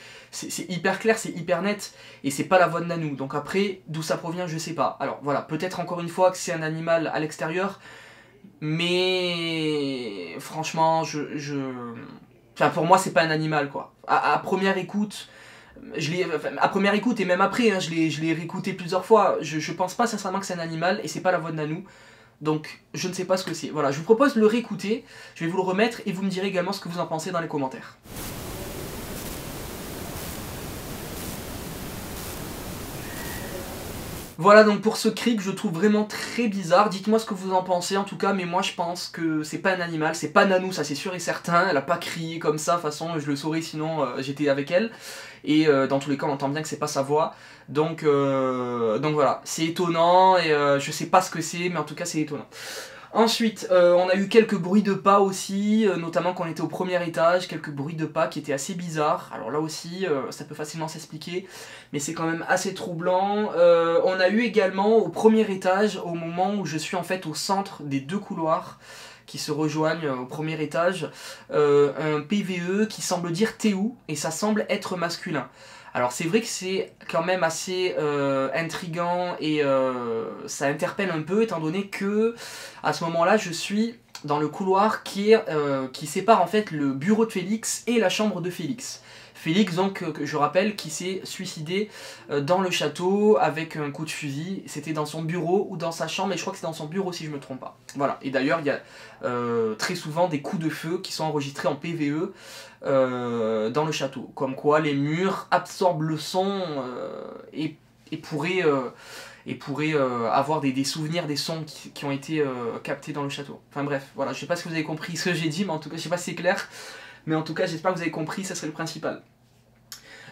S1: hyper clair, c'est hyper net, et c'est pas la voix de Nanou, donc après, d'où ça provient, je sais pas. Alors voilà, peut-être encore une fois que c'est un animal à l'extérieur, mais franchement, enfin pour moi c'est pas un animal quoi. À première écoute, à première écoute et même après, hein, je l'ai réécouté plusieurs fois, je pense pas sincèrement que c'est un animal, et c'est pas la voix de Nanou. Donc je ne sais pas ce que c'est. Voilà, je vous propose de le réécouter, je vais vous le remettre et vous me direz également ce que vous en pensez dans les commentaires. Voilà donc pour ce cri que je trouve vraiment très bizarre, dites-moi ce que vous en pensez en tout cas, mais moi je pense que c'est pas un animal, c'est pas Nanou, ça c'est sûr et certain, elle a pas crié comme ça, de toute façon je le saurais sinon j'étais avec elle, et dans tous les cas on entend bien que c'est pas sa voix, donc voilà, c'est étonnant, et je sais pas ce que c'est, mais en tout cas c'est étonnant. Ensuite, on a eu quelques bruits de pas aussi, notamment quand on était au premier étage, quelques bruits de pas qui étaient assez bizarres. Alors là aussi, ça peut facilement s'expliquer, mais c'est quand même assez troublant. On a eu également au premier étage, au moment où je suis en fait au centre des 2 couloirs qui se rejoignent au premier étage, un PVE qui semble dire Théou, et ça semble être masculin. Alors c'est vrai que c'est quand même assez intriguant et ça interpelle un peu, étant donné que à ce moment-là je suis dans le couloir qui sépare en fait le bureau de Félix et la chambre de Félix. Félix donc, je rappelle, qui s'est suicidé dans le château avec un coup de fusil. C'était dans son bureau ou dans sa chambre, et je crois que c'est dans son bureau si je me trompe pas. Voilà, et d'ailleurs il y a très souvent des coups de feu qui sont enregistrés en PVE dans le château. Comme quoi les murs absorbent le son et pourraient avoir des souvenirs des sons qui ont été captés dans le château. Enfin bref, voilà, je sais pas si vous avez compris ce que j'ai dit, mais en tout cas je sais pas si c'est clair. Mais en tout cas j'espère que vous avez compris, ça serait le principal.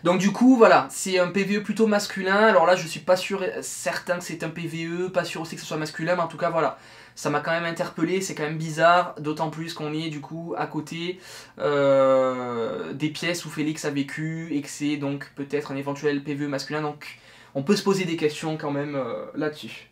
S1: Donc du coup voilà, c'est un PVE plutôt masculin, alors là je suis pas certain que c'est un PVE, pas sûr aussi que ce soit masculin, mais en tout cas voilà, ça m'a quand même interpellé, c'est quand même bizarre, d'autant plus qu'on est du coup à côté des pièces où Félix a vécu, et que c'est donc peut-être un éventuel PVE masculin, donc on peut se poser des questions quand même là-dessus.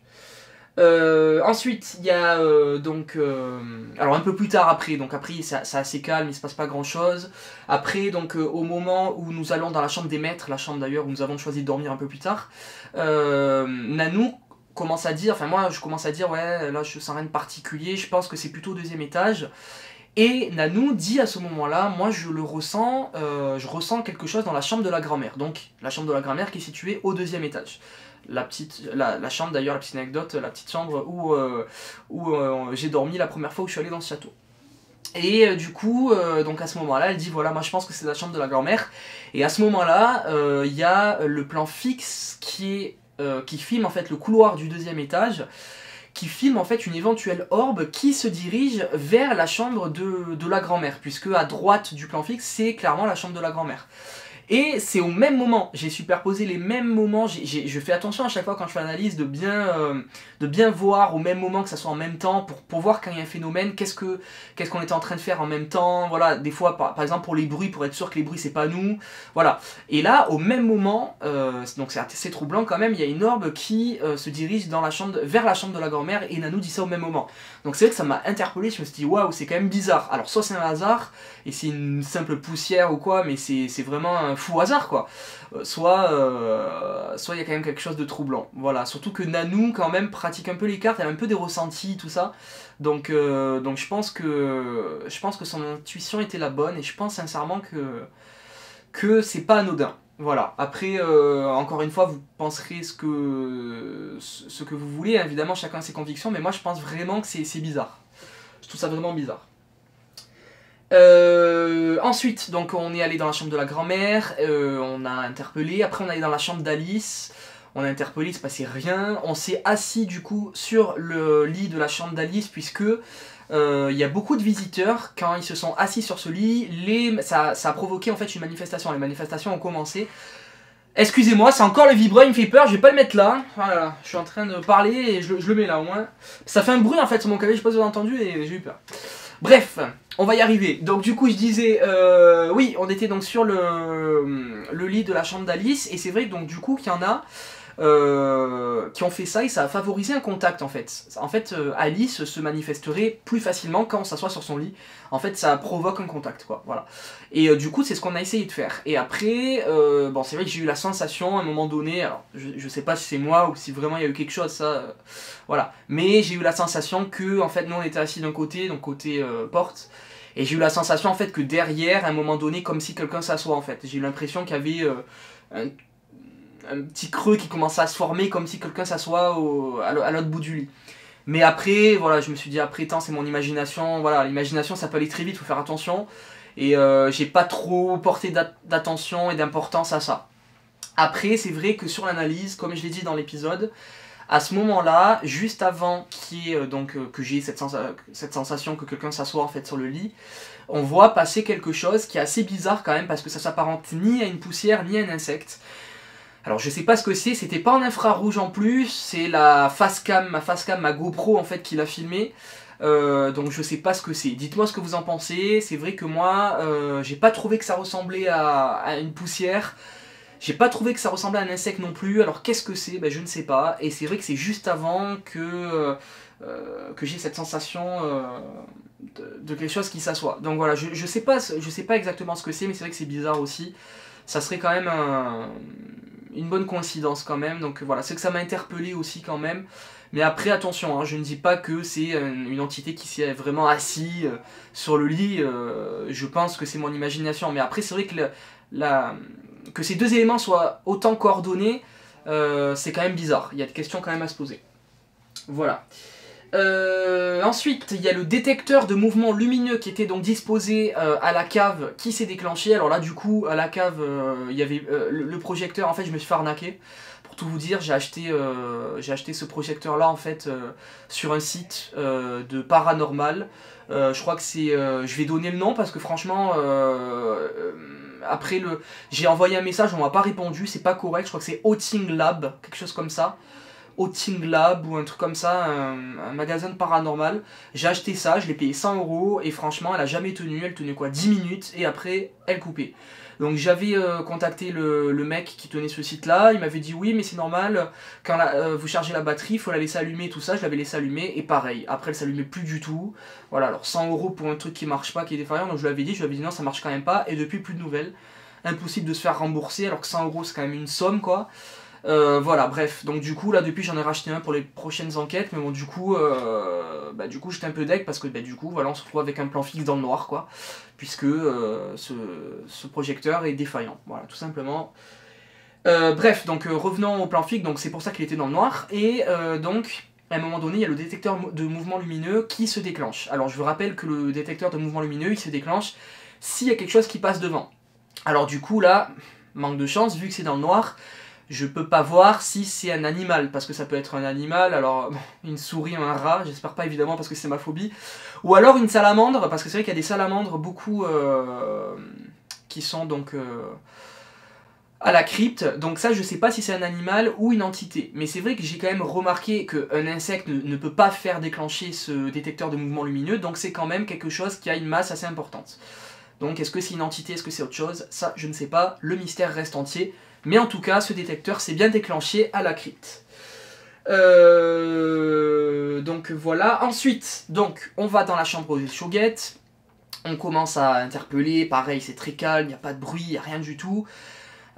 S1: Ensuite, il y a alors un peu plus tard après, donc après c'est assez calme, il se passe pas grand chose. Après, donc au moment où nous allons dans la chambre des maîtres, la chambre d'ailleurs où nous avons choisi de dormir un peu plus tard, Nanou commence à dire, enfin moi je commence à dire ouais là je sens rien de particulier, je pense que c'est plutôt au 2e étage. Et Nanou dit à ce moment-là, moi je le ressens, je ressens quelque chose dans la chambre de la grand-mère, donc la chambre de la grand-mère qui est située au 2e étage. La chambre d'ailleurs, la petite anecdote, la petite chambre où j'ai dormi la première fois où je suis allé dans ce château. Et du coup, donc à ce moment-là, elle dit voilà, moi je pense que c'est la chambre de la grand-mère. Et à ce moment-là, il y a le plan fixe qui filme en fait le couloir du 2e étage, qui filme en fait une éventuelle orbe qui se dirige vers la chambre de la grand-mère, puisque à droite du plan fixe, c'est clairement la chambre de la grand-mère. Et c'est au même moment, j'ai superposé les mêmes moments, je fais attention à chaque fois quand je fais l'analyse de bien voir au même moment, que ça soit en même temps, pour voir quand il y a un phénomène, qu'est-ce qu'on était en train de faire en même temps, voilà, des fois par exemple pour les bruits, pour être sûr que les bruits c'est pas nous, voilà. Et là, au même moment, donc c'est assez troublant quand même, il y a une orbe qui se dirige vers la chambre de la grand-mère et Nanou dit ça au même moment. Donc c'est vrai que ça m'a interpellé, je me suis dit waouh, c'est quand même bizarre. Alors soit c'est un hasard, et c'est une simple poussière ou quoi, mais c'est vraiment un fou hasard quoi. Soit il y a quand même quelque chose de troublant. Voilà, surtout que Nanou quand même pratique un peu les cartes, elle a un peu des ressentis, tout ça. Donc je pense que son intuition était la bonne, et je pense sincèrement que c'est pas anodin. Voilà, après, encore une fois, vous penserez ce que vous voulez, hein. Évidemment, chacun a ses convictions, mais moi je pense vraiment que c'est bizarre. Je trouve ça vraiment bizarre. Ensuite, donc on est allé dans la chambre de la grand-mère, on a interpellé, après on est allé dans la chambre d'Alice, on a interpellé, il se passait rien, on s'est assis du coup sur le lit de la chambre d'Alice, puisque il y a beaucoup de visiteurs, quand ils se sont assis sur ce lit, ça a provoqué en fait une manifestation, les manifestations ont commencé. Excusez-moi, c'est encore le vibreur, il me fait peur, je vais pas le mettre là. Voilà, je suis en train de parler et je le mets là au moins. Ça fait un bruit en fait sur mon clavier, je sais pas si vous avez entendu et j'ai eu peur. Bref, on va y arriver. Donc du coup je disais, oui, on était donc sur le lit de la chambre d'Alice, et c'est vrai que donc du coup qu'il y en a qui ont fait ça, et ça a favorisé un contact en fait. En fait, Alice se manifesterait plus facilement quand on s'assoit sur son lit. En fait, ça provoque un contact, quoi. Voilà. Et du coup, c'est ce qu'on a essayé de faire. Et après, bon, c'est vrai que j'ai eu la sensation à un moment donné, alors je sais pas si c'est moi ou si vraiment il y a eu quelque chose, ça, voilà. Mais j'ai eu la sensation que, en fait, nous on était assis d'un côté, donc côté porte. Et j'ai eu la sensation en fait que derrière, à un moment donné, comme si quelqu'un s'assoit en fait. J'ai eu l'impression qu'il y avait un petit creux qui commençait à se former, comme si quelqu'un s'assoit à l'autre bout du lit. Mais après, voilà, je me suis dit, après tant c'est mon imagination, voilà, l'imagination ça peut aller très vite, faut faire attention. Et j'ai pas trop porté d'attention et d'importance à ça. Après, c'est vrai que sur l'analyse, comme je l'ai dit dans l'épisode, à ce moment-là, juste avant que j'ai cette sensation que quelqu'un s'assoit en fait sur le lit, on voit passer quelque chose qui est assez bizarre quand même, parce que ça s'apparente ni à une poussière ni à un insecte. Alors je sais pas ce que c'est, c'était pas en infrarouge en plus, c'est ma facecam, ma GoPro en fait qui l'a filmé. Donc je sais pas ce que c'est. Dites-moi ce que vous en pensez. C'est vrai que moi, j'ai pas trouvé que ça ressemblait à une poussière. J'ai pas trouvé que ça ressemblait à un insecte non plus. Alors qu'est-ce que c'est? Ben, je ne sais pas. Et c'est vrai que c'est juste avant que j'ai cette sensation de quelque chose qui s'assoit. Donc voilà, je sais pas exactement ce que c'est, mais c'est vrai que c'est bizarre aussi. Ça serait quand même une bonne coïncidence quand même. Donc voilà, c'est que ça m'a interpellé aussi quand même. Mais après, attention, hein, je ne dis pas que c'est une entité qui s'est vraiment assise sur le lit. Je pense que c'est mon imagination. Mais après, c'est vrai que, que ces deux éléments soient autant coordonnés, c'est quand même bizarre. Il y a des questions quand même à se poser. Voilà. Ensuite, il y a le détecteur de mouvements lumineux qui était donc disposé à la cave qui s'est déclenché. Alors là, du coup, à la cave, il y avait le projecteur. En fait, je me suis fait arnaquer. Pour tout vous dire, j'ai acheté ce projecteur-là en fait sur un site de paranormal. Je crois que c'est... je vais donner le nom parce que franchement... après j'ai envoyé un message, on m'a pas répondu, c'est pas correct. Je crois que c'est Outing Lab, quelque chose comme ça. Outing Lab ou un truc comme ça, un magasin de paranormal. J'ai acheté ça, je l'ai payé 100 € et franchement elle a jamais tenu, elle tenait quoi 10 minutes et après elle coupait. Donc j'avais contacté le mec qui tenait ce site là, il m'avait dit oui mais c'est normal, quand vous chargez la batterie, il faut la laisser allumer, tout ça, je l'avais laissé allumer et pareil, après elle s'allumait plus du tout. Voilà, alors 100 € pour un truc qui marche pas, qui est défaillant, donc je lui avais dit non ça marche quand même pas et depuis plus de nouvelles. Impossible de se faire rembourser alors que 100 € c'est quand même une somme quoi. Voilà, bref, donc du coup là depuis j'en ai racheté un pour les prochaines enquêtes, mais bon du coup j'étais un peu deg parce que du coup voilà on se retrouve avec un plan fixe dans le noir quoi, puisque ce projecteur est défaillant, voilà tout simplement. Bref, donc revenons au plan fixe, donc c'est pour ça qu'il était dans le noir, et donc à un moment donné il y a le détecteur de mouvement lumineux qui se déclenche. Alors je vous rappelle que le détecteur de mouvement lumineux il se déclenche s'il y a quelque chose qui passe devant. Alors du coup là, manque de chance, vu que c'est dans le noir, je peux pas voir si c'est un animal, parce que ça peut être un animal, alors une souris, un rat, j'espère pas évidemment parce que c'est ma phobie, ou alors une salamandre, parce que c'est vrai qu'il y a des salamandres beaucoup qui sont donc à la crypte, donc ça je sais pas si c'est un animal ou une entité, mais c'est vrai que j'ai quand même remarqué qu'un insecte ne peut pas faire déclencher ce détecteur de mouvement lumineux, donc c'est quand même quelque chose qui a une masse assez importante. Donc est-ce que c'est une entité, est-ce que c'est autre chose? Ça je ne sais pas, le mystère reste entier, mais en tout cas ce détecteur s'est bien déclenché à la crypte. Donc voilà, ensuite, donc on va dans la chambre des Shogget, on commence à interpeller, pareil c'est très calme, il n'y a pas de bruit, il n'y a rien du tout.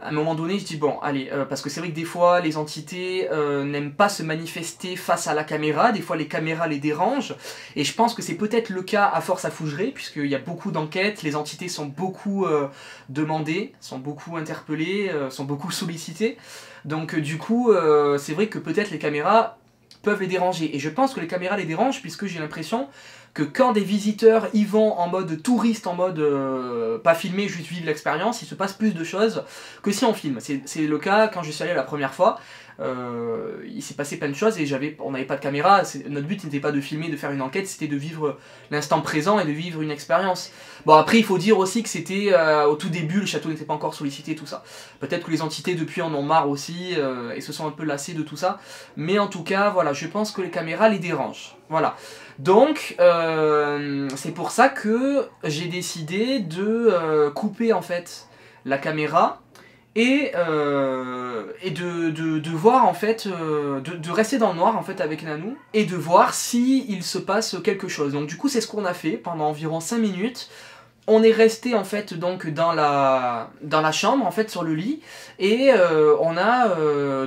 S1: À un moment donné, je dis bon, allez, parce que c'est vrai que des fois, les entités n'aiment pas se manifester face à la caméra, des fois les caméras les dérangent, et je pense que c'est peut-être le cas à Force à Fougeray, puisqu'il y a beaucoup d'enquêtes, les entités sont beaucoup demandées, sont beaucoup interpellées, sont beaucoup sollicitées, donc du coup, c'est vrai que peut-être les caméras peuvent les déranger, et je pense que les caméras les dérangent, puisque j'ai l'impression que quand des visiteurs y vont en mode touriste, en mode pas filmer, juste vivre l'expérience, il se passe plus de choses que si on filme. C'est le cas quand je suis allé la première fois, il s'est passé plein de choses et on n'avait pas de caméra, notre but n'était pas de filmer, de faire une enquête, c'était de vivre l'instant présent et de vivre une expérience. Bon après il faut dire aussi que c'était au tout début, le château n'était pas encore sollicité, tout ça. Peut-être que les entités depuis en ont marre aussi et se sont un peu lassées de tout ça, mais en tout cas voilà, je pense que les caméras les dérangent. Voilà. Donc, c'est pour ça que j'ai décidé de couper en fait la caméra et de voir en fait, de rester dans le noir en fait avec Nanou et de voir si il se passe quelque chose. Donc du coup c'est ce qu'on a fait pendant environ 5 minutes. On est resté en fait donc dans la chambre en fait sur le lit et on a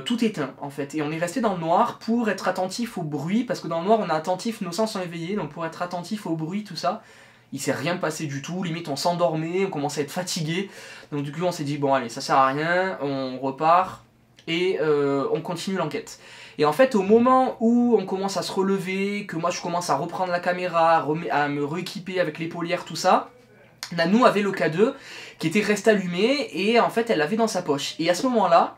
S1: tout éteint en fait et on est resté dans le noir pour être attentif au bruit parce que dans le noir on est attentif, nos sens sont éveillés donc pour être attentif au bruit tout ça. Il s'est rien passé du tout, limite on s'endormait, on commençait à être fatigué donc du coup on s'est dit bon allez ça sert à rien, on repart et on continue l'enquête. Et en fait au moment où on commence à se relever, que moi je commence à reprendre la caméra, à me rééquiper avec l'épaulière tout ça, Nanou avait le K2 qui était resté allumé et en fait elle l'avait dans sa poche. Et à ce moment-là,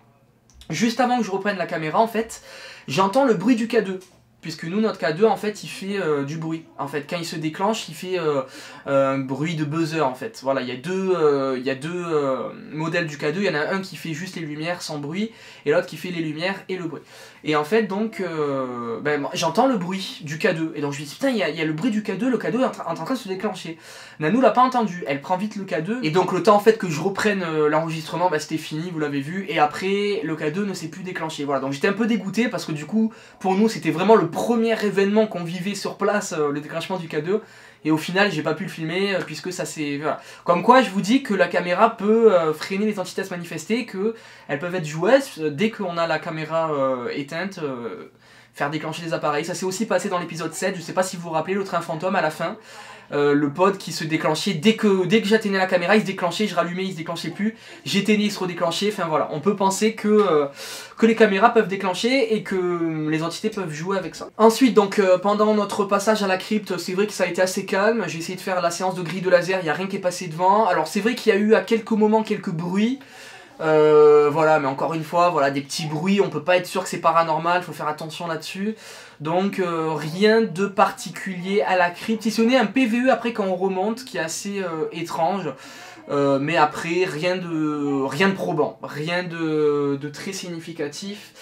S1: juste avant que je reprenne la caméra en fait, j'entends le bruit du K2. Puisque nous, notre K2, en fait, il fait du bruit. En fait, quand il se déclenche, il fait un bruit de buzzer, en fait. Voilà, il y a deux modèles du K2. Il y en a un qui fait juste les lumières sans bruit, et l'autre qui fait les lumières et le bruit. Et en fait, donc, j'entends le bruit du K2. Et donc, je me dis, putain, il y a le bruit du K2, le K2 est en train de se déclencher. Nanou l'a pas entendu, elle prend vite le K2. Et donc, le temps, en fait, que je reprenne l'enregistrement, c'était fini, vous l'avez vu. Et après, le K2 ne s'est plus déclenché. Voilà, donc j'étais un peu dégoûté, parce que du coup, pour nous, c'était vraiment le premier événement qu'on vivait sur place, le déclenchement du K2, et au final j'ai pas pu le filmer puisque ça c'est... Voilà. Comme quoi je vous dis que la caméra peut freiner les entités à se manifester, qu'elles peuvent être joueuses dès qu'on a la caméra éteinte, faire déclencher les appareils. Ça s'est aussi passé dans l'épisode 7, je sais pas si vous vous rappelez, le train fantôme à la fin. Le pod qui se déclenchait dès que j'atteignais la caméra, il se déclenchait, je rallumais, il se déclenchait plus, j'éteignais, il se redéclenchait, enfin voilà, on peut penser que les caméras peuvent déclencher et que les entités peuvent jouer avec ça. Ensuite donc pendant notre passage à la crypte, c'est vrai que ça a été assez calme, j'ai essayé de faire la séance de grille de laser, il n'y a rien qui est passé devant, alors c'est vrai qu'il y a eu à quelques moments quelques bruits, voilà, mais encore une fois, voilà, des petits bruits, on peut pas être sûr que c'est paranormal, faut faire attention là-dessus. Donc rien de particulier à la crypte, si ce n'est un PVE après quand on remonte, qui est assez étrange. Mais après, rien de probant, rien de très significatif.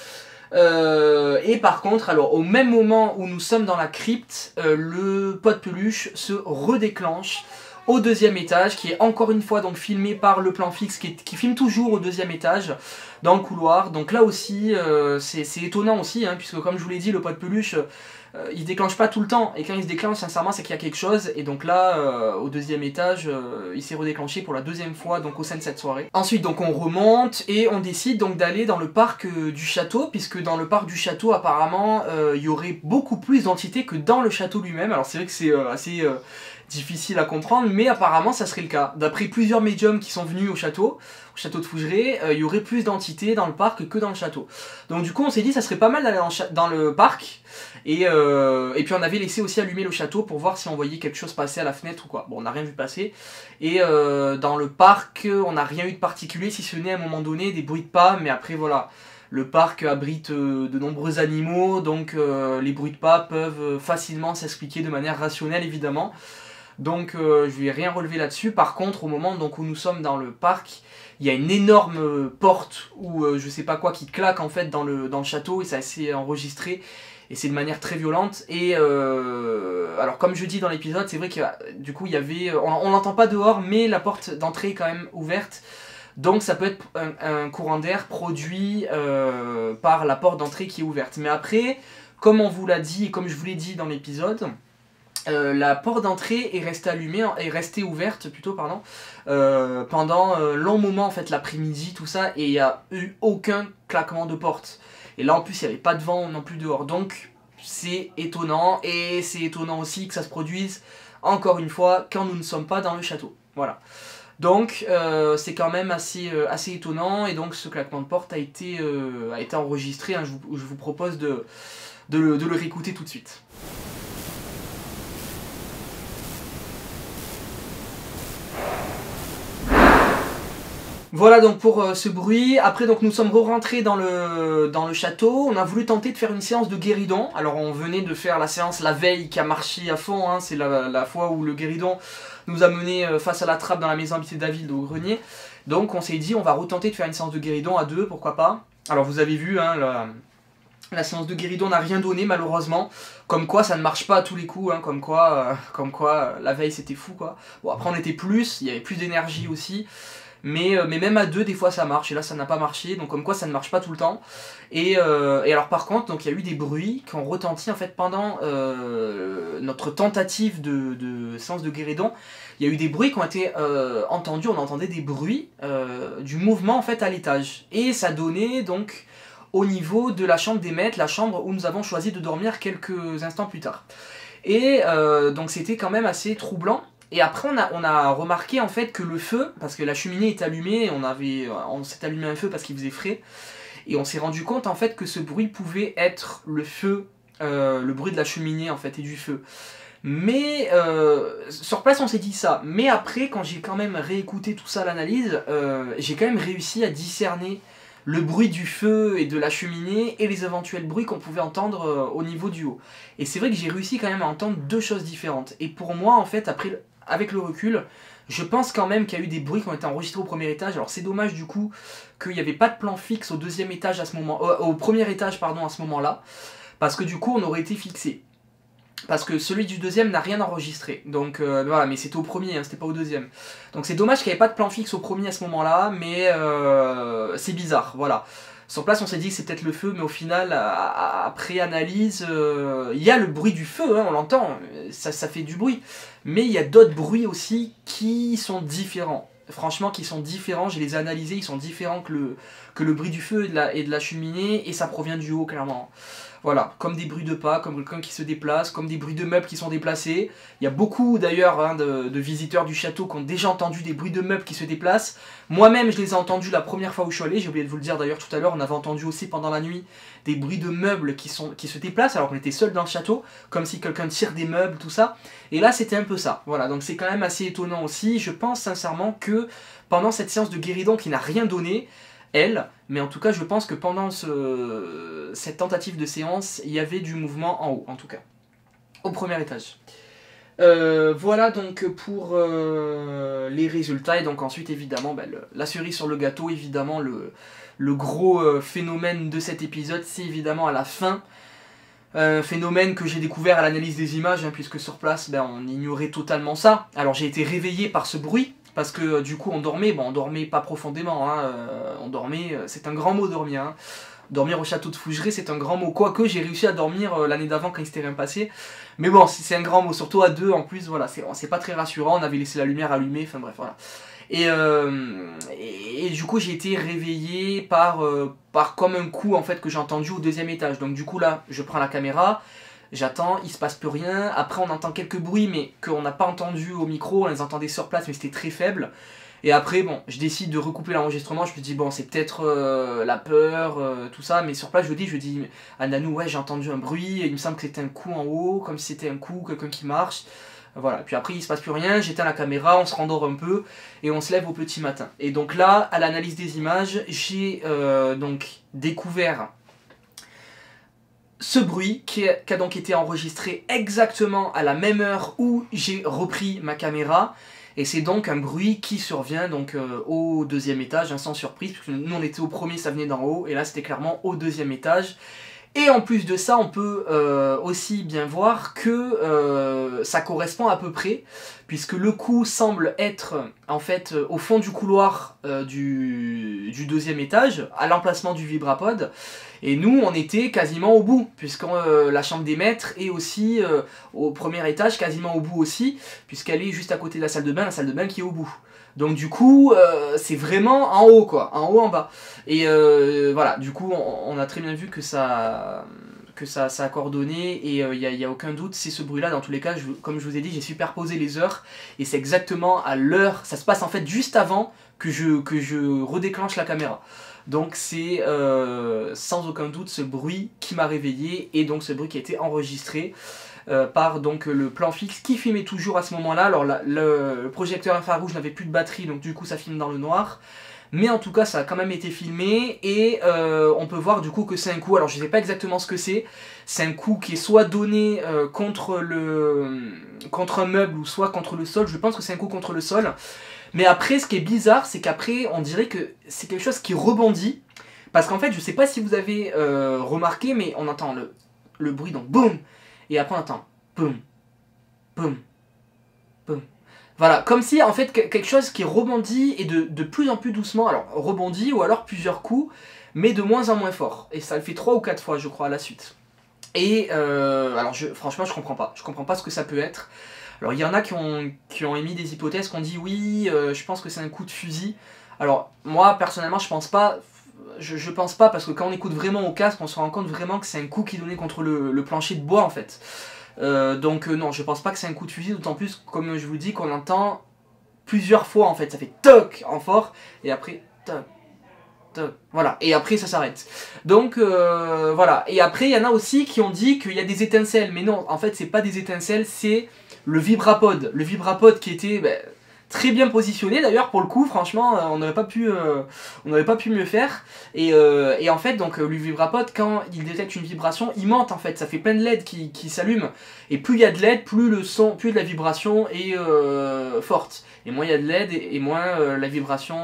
S1: Et par contre, alors au même moment où nous sommes dans la crypte, le pod peluche se redéclenche au deuxième étage, qui est encore une fois donc filmé par le plan fixe, qui filme toujours au deuxième étage, dans le couloir. Donc là aussi, c'est étonnant aussi, hein, puisque comme je vous l'ai dit, le pod peluche, il se déclenche pas tout le temps, et quand il se déclenche, sincèrement, c'est qu'il y a quelque chose, et donc là, au deuxième étage, il s'est redéclenché pour la deuxième fois, donc au sein de cette soirée. Ensuite, donc on remonte, et on décide donc d'aller dans le parc du château, puisque dans le parc du château, apparemment, il y aurait beaucoup plus d'entités que dans le château lui-même. Alors c'est vrai que c'est assez... difficile à comprendre, mais apparemment ça serait le cas. D'après plusieurs médiums qui sont venus au château de Fougeray, il y aurait plus d'entités dans le parc que dans le château. Donc du coup on s'est dit ça serait pas mal d'aller dans le parc, et puis on avait laissé aussi allumer le château pour voir si on voyait quelque chose passer à la fenêtre ou quoi. Bon on n'a rien vu passer, et dans le parc on n'a rien eu de particulier, si ce n'est à un moment donné des bruits de pas, mais après voilà. Le parc abrite de nombreux animaux, donc les bruits de pas peuvent facilement s'expliquer de manière rationnelle évidemment. Donc je vais rien relever là-dessus. Par contre, au moment donc, où nous sommes dans le parc, il y a une énorme porte ou je sais pas quoi qui claque en fait dans le château et ça s'est enregistré. Et c'est de manière très violente. Et alors comme je dis dans l'épisode, c'est vrai que du coup il y avait... On l'entend pas dehors, mais la porte d'entrée est quand même ouverte. Donc ça peut être un courant d'air produit par la porte d'entrée qui est ouverte. Mais après, comme on vous l'a dit et comme je vous l'ai dit dans l'épisode, la porte d'entrée est restée ouverte plutôt, pardon, pendant un long moment en fait l'après-midi, tout ça, et il n'y a eu aucun claquement de porte. Et là en plus il n'y avait pas de vent non plus dehors, donc c'est étonnant, et c'est étonnant aussi que ça se produise encore une fois quand nous ne sommes pas dans le château. Voilà. Donc c'est quand même assez étonnant, et donc ce claquement de porte a été enregistré, hein, je vous propose de le réécouter tout de suite. Voilà donc pour ce bruit. Après donc nous sommes rentrés dans le château. On a voulu tenter de faire une séance de guéridon. Alors on venait de faire la séance la veille qui a marché à fond, hein. C'est la fois où le guéridon nous a mené face à la trappe dans la maison habitée de David au grenier. Donc on s'est dit on va retenter de faire une séance de guéridon à deux, pourquoi pas. Alors vous avez vu, hein, la séance de guéridon n'a rien donné malheureusement. Comme quoi ça ne marche pas à tous les coups, hein. Comme quoi la veille c'était fou quoi. Bon après on était plus, il y avait plus d'énergie aussi. Mais même à deux, des fois ça marche, et là ça n'a pas marché, donc comme quoi ça ne marche pas tout le temps. Et alors par contre, donc il y a eu des bruits qui ont retenti en fait pendant notre tentative de séance de guéridon. Il y a eu des bruits qui ont été entendus, on entendait des bruits du mouvement en fait à l'étage. Et ça donnait donc au niveau de la chambre des maîtres, la chambre où nous avons choisi de dormir quelques instants plus tard. Et donc c'était quand même assez troublant. Et après on a remarqué en fait que le feu, parce que la cheminée est allumée, on s'est allumé un feu parce qu'il faisait frais, et on s'est rendu compte en fait que ce bruit pouvait être le feu, le bruit de la cheminée en fait et du feu. Mais sur place on s'est dit ça, mais après quand j'ai quand même réécouté tout ça à l'analyse, j'ai quand même réussi à discerner le bruit du feu et de la cheminée et les éventuels bruits qu'on pouvait entendre au niveau du haut. Et c'est vrai que j'ai réussi quand même à entendre deux choses différentes. Et pour moi en fait après avec le recul, je pense quand même qu'il y a eu des bruits qui ont été enregistrés au premier étage. Alors c'est dommage du coup qu'il n'y avait pas de plan fixe au deuxième étage à ce moment, au premier étage pardon à ce moment-là, parce que du coup on aurait été fixé. Parce que celui du deuxième n'a rien enregistré. Donc voilà, mais c'était au premier, hein, c'était pas au deuxième. Donc c'est dommage qu'il n'y avait pas de plan fixe au premier à ce moment-là, mais c'est bizarre, voilà. Sur place, on s'est dit que c'est peut-être le feu, mais au final, après analyse, il y a le bruit du feu, hein, on l'entend, ça fait du bruit. Mais il y a d'autres bruits aussi qui sont différents. Franchement, qui sont différents, je les ai analysés, ils sont différents que le bruit du feu et de la cheminée, et ça provient du haut, clairement. Voilà, comme des bruits de pas, comme quelqu'un qui se déplace, comme des bruits de meubles qui sont déplacés. Il y a beaucoup d'ailleurs hein, de visiteurs du château qui ont déjà entendu des bruits de meubles qui se déplacent. Moi-même je les ai entendus la première fois où je suis allé, j'ai oublié de vous le dire d'ailleurs tout à l'heure, on avait entendu aussi pendant la nuit des bruits de meubles qui se déplacent alors qu'on était seul dans le château, comme si quelqu'un tire des meubles, tout ça. Et là c'était un peu ça, voilà, donc c'est quand même assez étonnant aussi. Je pense sincèrement que pendant cette séance de guéridon qui n'a rien donné, mais en tout cas je pense que pendant cette tentative de séance, il y avait du mouvement en haut, en tout cas, au premier étage. Voilà donc pour les résultats, et donc ensuite évidemment la cerise sur le gâteau, évidemment le gros phénomène de cet épisode, c'est évidemment à la fin, phénomène que j'ai découvert à l'analyse des images, hein, puisque sur place on ignorait totalement ça. Alors j'ai été réveillé par ce bruit, parce que du coup on dormait, bon on dormait pas profondément, hein, on dormait, c'est un grand mot dormir, hein. Dormir au château de Fougeray c'est un grand mot, quoique j'ai réussi à dormir l'année d'avant quand il s'était rien passé, mais bon c'est un grand mot, surtout à deux en plus, voilà, c'est pas très rassurant, on avait laissé la lumière allumée, enfin bref voilà. Et du coup j'ai été réveillé par comme un coup en fait que j'ai entendu au deuxième étage, donc du coup là je prends la caméra, j'attends, il se passe plus rien, après on entend quelques bruits mais qu'on n'a pas entendu au micro, on les entendait sur place mais c'était très faible. Et après bon, je décide de recouper l'enregistrement, je me dis bon c'est peut-être la peur, tout ça, mais sur place je dis à Nanou ouais j'ai entendu un bruit, et il me semble que c'était un coup en haut, comme si c'était un coup, quelqu'un qui marche. Voilà, puis après il se passe plus rien, j'éteins la caméra, on se rendort un peu, et on se lève au petit matin. Et donc là, à l'analyse des images, j'ai donc découvert ce bruit qui a donc été enregistré exactement à la même heure où j'ai repris ma caméra. Et c'est donc un bruit qui survient donc au deuxième étage, hein, sans surprise, puisque nous on était au premier, ça venait d'en haut, et là c'était clairement au deuxième étage. Et en plus de ça, on peut aussi bien voir que ça correspond à peu près, puisque le coup semble être en fait au fond du couloir du deuxième étage, à l'emplacement du vibrapod, et nous on était quasiment au bout, puisque la chambre des maîtres est aussi au premier étage, quasiment au bout aussi, puisqu'elle est juste à côté de la salle de bain qui est au bout. Donc du coup, c'est vraiment en haut quoi, en haut en bas. Et voilà, du coup, on a très bien vu que ça a coordonné et il n'y a aucun doute, c'est ce bruit-là. Dans tous les cas, comme je vous ai dit, j'ai superposé les heures et c'est exactement à l'heure, ça se passe en fait juste avant que je redéclenche la caméra. Donc c'est sans aucun doute ce bruit qui m'a réveillé et donc ce bruit qui a été enregistré. Par donc le plan fixe qui filmait toujours à ce moment-là. Alors le projecteur infrarouge n'avait plus de batterie, donc du coup ça filme dans le noir. Mais en tout cas ça a quand même été filmé et on peut voir du coup que c'est un coup, alors je ne sais pas exactement ce que c'est un coup qui est soit donné contre un meuble ou soit contre le sol, je pense que c'est un coup contre le sol. Mais après ce qui est bizarre c'est qu'après on dirait que c'est quelque chose qui rebondit. Parce qu'en fait je sais pas si vous avez remarqué mais on entend le bruit donc boum. Et après on entend boum, boum, boum. Voilà, comme si en fait quelque chose qui rebondit et de plus en plus doucement, alors rebondit ou alors plusieurs coups, mais de moins en moins fort. Et ça le fait 3 ou 4 fois je crois à la suite. Et alors franchement je comprends pas ce que ça peut être. Alors il y en a qui ont émis des hypothèses, qui ont dit oui, je pense que c'est un coup de fusil. Alors moi personnellement je pense pas. Je pense pas parce que quand on écoute vraiment au casque on se rend compte vraiment que c'est un coup qui est donné contre le plancher de bois en fait. Donc non, je pense pas que c'est un coup de fusil, d'autant plus comme je vous dis qu'on entend plusieurs fois en fait, ça fait toc en fort et après toc, toc, voilà, et après ça s'arrête. Donc voilà, et après il y en a aussi qui ont dit qu'il y a des étincelles, mais non, en fait c'est pas des étincelles, c'est le vibrapod qui était... très bien positionné d'ailleurs pour le coup, franchement on n'aurait pas pu mieux faire et en fait donc le vibrapod quand il détecte une vibration il monte en fait, ça fait plein de LED qui s'allument et plus il y a de LED plus plus la vibration est forte et moins il y a de LED et moins la vibration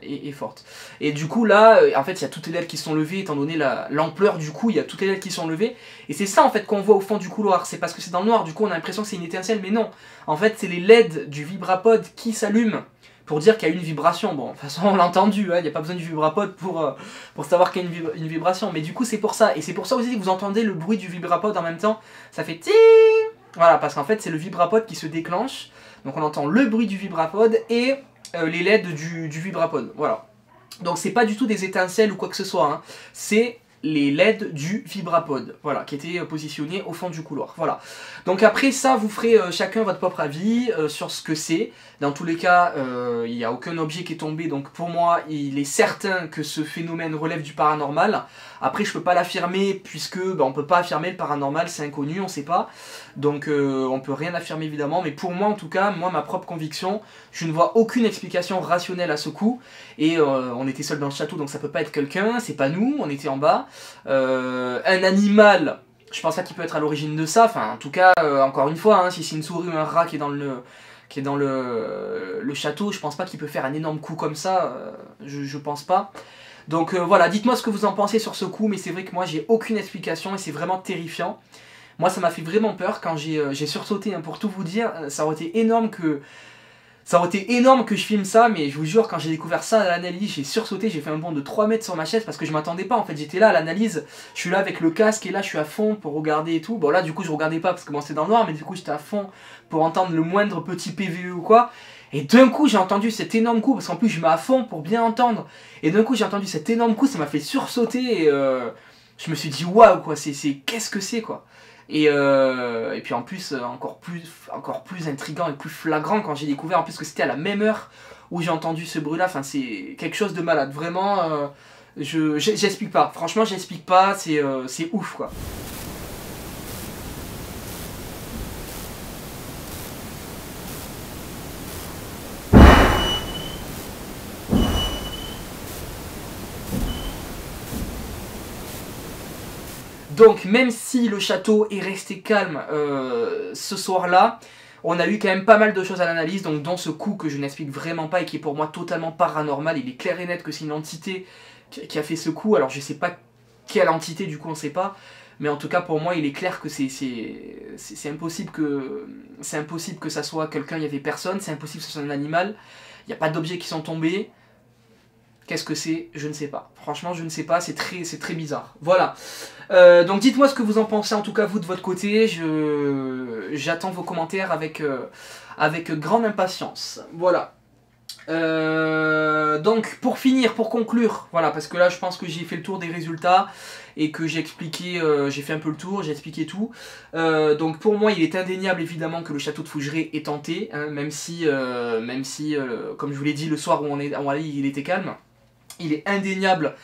S1: est forte et du coup là en fait il y a toutes les LED qui sont levées étant donné l'ampleur du coup, il y a toutes les LED qui sont levées et c'est ça en fait qu'on voit au fond du couloir, c'est parce que c'est dans le noir du coup on a l'impression que c'est une étincelle mais non, en fait c'est les LED du vibrapod qui s'allument pour dire qu'il y a une vibration. Bon, de toute façon on l'a entendu, il n'y a pas besoin du vibrapod pour savoir qu'il y a une vibration, mais du coup c'est pour ça, et c'est pour ça aussi que vous entendez le bruit du vibrapod en même temps, ça fait ting. Voilà, parce qu'en fait c'est le vibrapod qui se déclenche, donc on entend le bruit du vibrapod et les LED du vibrapod, voilà. Donc c'est pas du tout des étincelles ou quoi que ce soit, hein. C'est les LED du vibrapod, voilà, qui étaient positionnés au fond du couloir, voilà. Donc après ça, vous ferez chacun votre propre avis sur ce que c'est. Dans tous les cas, il n'y a aucun objet qui est tombé, donc pour moi, il est certain que ce phénomène relève du paranormal. Après, je peux pas l'affirmer, puisque on peut pas affirmer le paranormal, c'est inconnu, on sait pas. Donc on peut rien affirmer évidemment, mais pour moi en tout cas, moi ma propre conviction, je ne vois aucune explication rationnelle à ce coup. Et on était seul dans le château, donc ça peut pas être quelqu'un, c'est pas nous, on était en bas. Un animal, je pense pas qu'il peut être à l'origine de ça, enfin en tout cas, encore une fois, hein, si c'est une souris ou un rat qui est dans le château, je pense pas qu'il peut faire un énorme coup comme ça, je pense pas. Donc voilà, dites-moi ce que vous en pensez sur ce coup, mais c'est vrai que moi j'ai aucune explication et c'est vraiment terrifiant. Moi ça m'a fait vraiment peur quand j'ai sursauté, hein, pour tout vous dire, ça aurait été énorme que je filme ça, mais je vous jure, quand j'ai découvert ça à l'analyse, j'ai sursauté, j'ai fait un bond de 3 mètres sur ma chaise parce que je m'attendais pas, en fait, j'étais là à l'analyse, je suis là avec le casque et là je suis à fond pour regarder et tout. Bon là du coup je regardais pas parce que bon, c'était dans le noir, mais du coup j'étais à fond pour entendre le moindre petit PVE ou quoi. Et d'un coup j'ai entendu cet énorme coup, parce qu'en plus je mets à fond pour bien entendre, et d'un coup j'ai entendu cet énorme coup, ça m'a fait sursauter et je me suis dit waouh quoi, qu'est-ce que c'est quoi. Et puis en plus, encore plus intriguant et plus flagrant quand j'ai découvert en plus que c'était à la même heure où j'ai entendu ce bruit là, enfin c'est quelque chose de malade, vraiment, j'explique pas, franchement j'explique pas, c'est ouf quoi. Donc même si le château est resté calme ce soir-là, on a eu quand même pas mal de choses à l'analyse, donc dans ce coup que je n'explique vraiment pas et qui est pour moi totalement paranormal, il est clair et net que c'est une entité qui a fait ce coup, alors je sais pas quelle entité, du coup on sait pas, mais en tout cas pour moi il est clair que c'est impossible que ça soit quelqu'un, il y avait personne, c'est impossible que ce soit un animal, il n'y a pas d'objets qui sont tombés. Qu'est-ce que c'est? Je ne sais pas. Franchement, je ne sais pas, c'est très bizarre. Voilà. Donc dites-moi ce que vous en pensez, en tout cas vous de votre côté. J'attends vos commentaires avec grande impatience. Voilà. Donc pour finir, pour conclure, voilà, parce que là je pense que j'ai fait le tour des résultats et que j'ai expliqué, j'ai fait un peu le tour, j'ai expliqué tout. Donc pour moi il est indéniable évidemment que le château de Fougeray est tenté, hein, même si comme je vous l'ai dit, le soir où on est allé, il était calme. Il est indéniable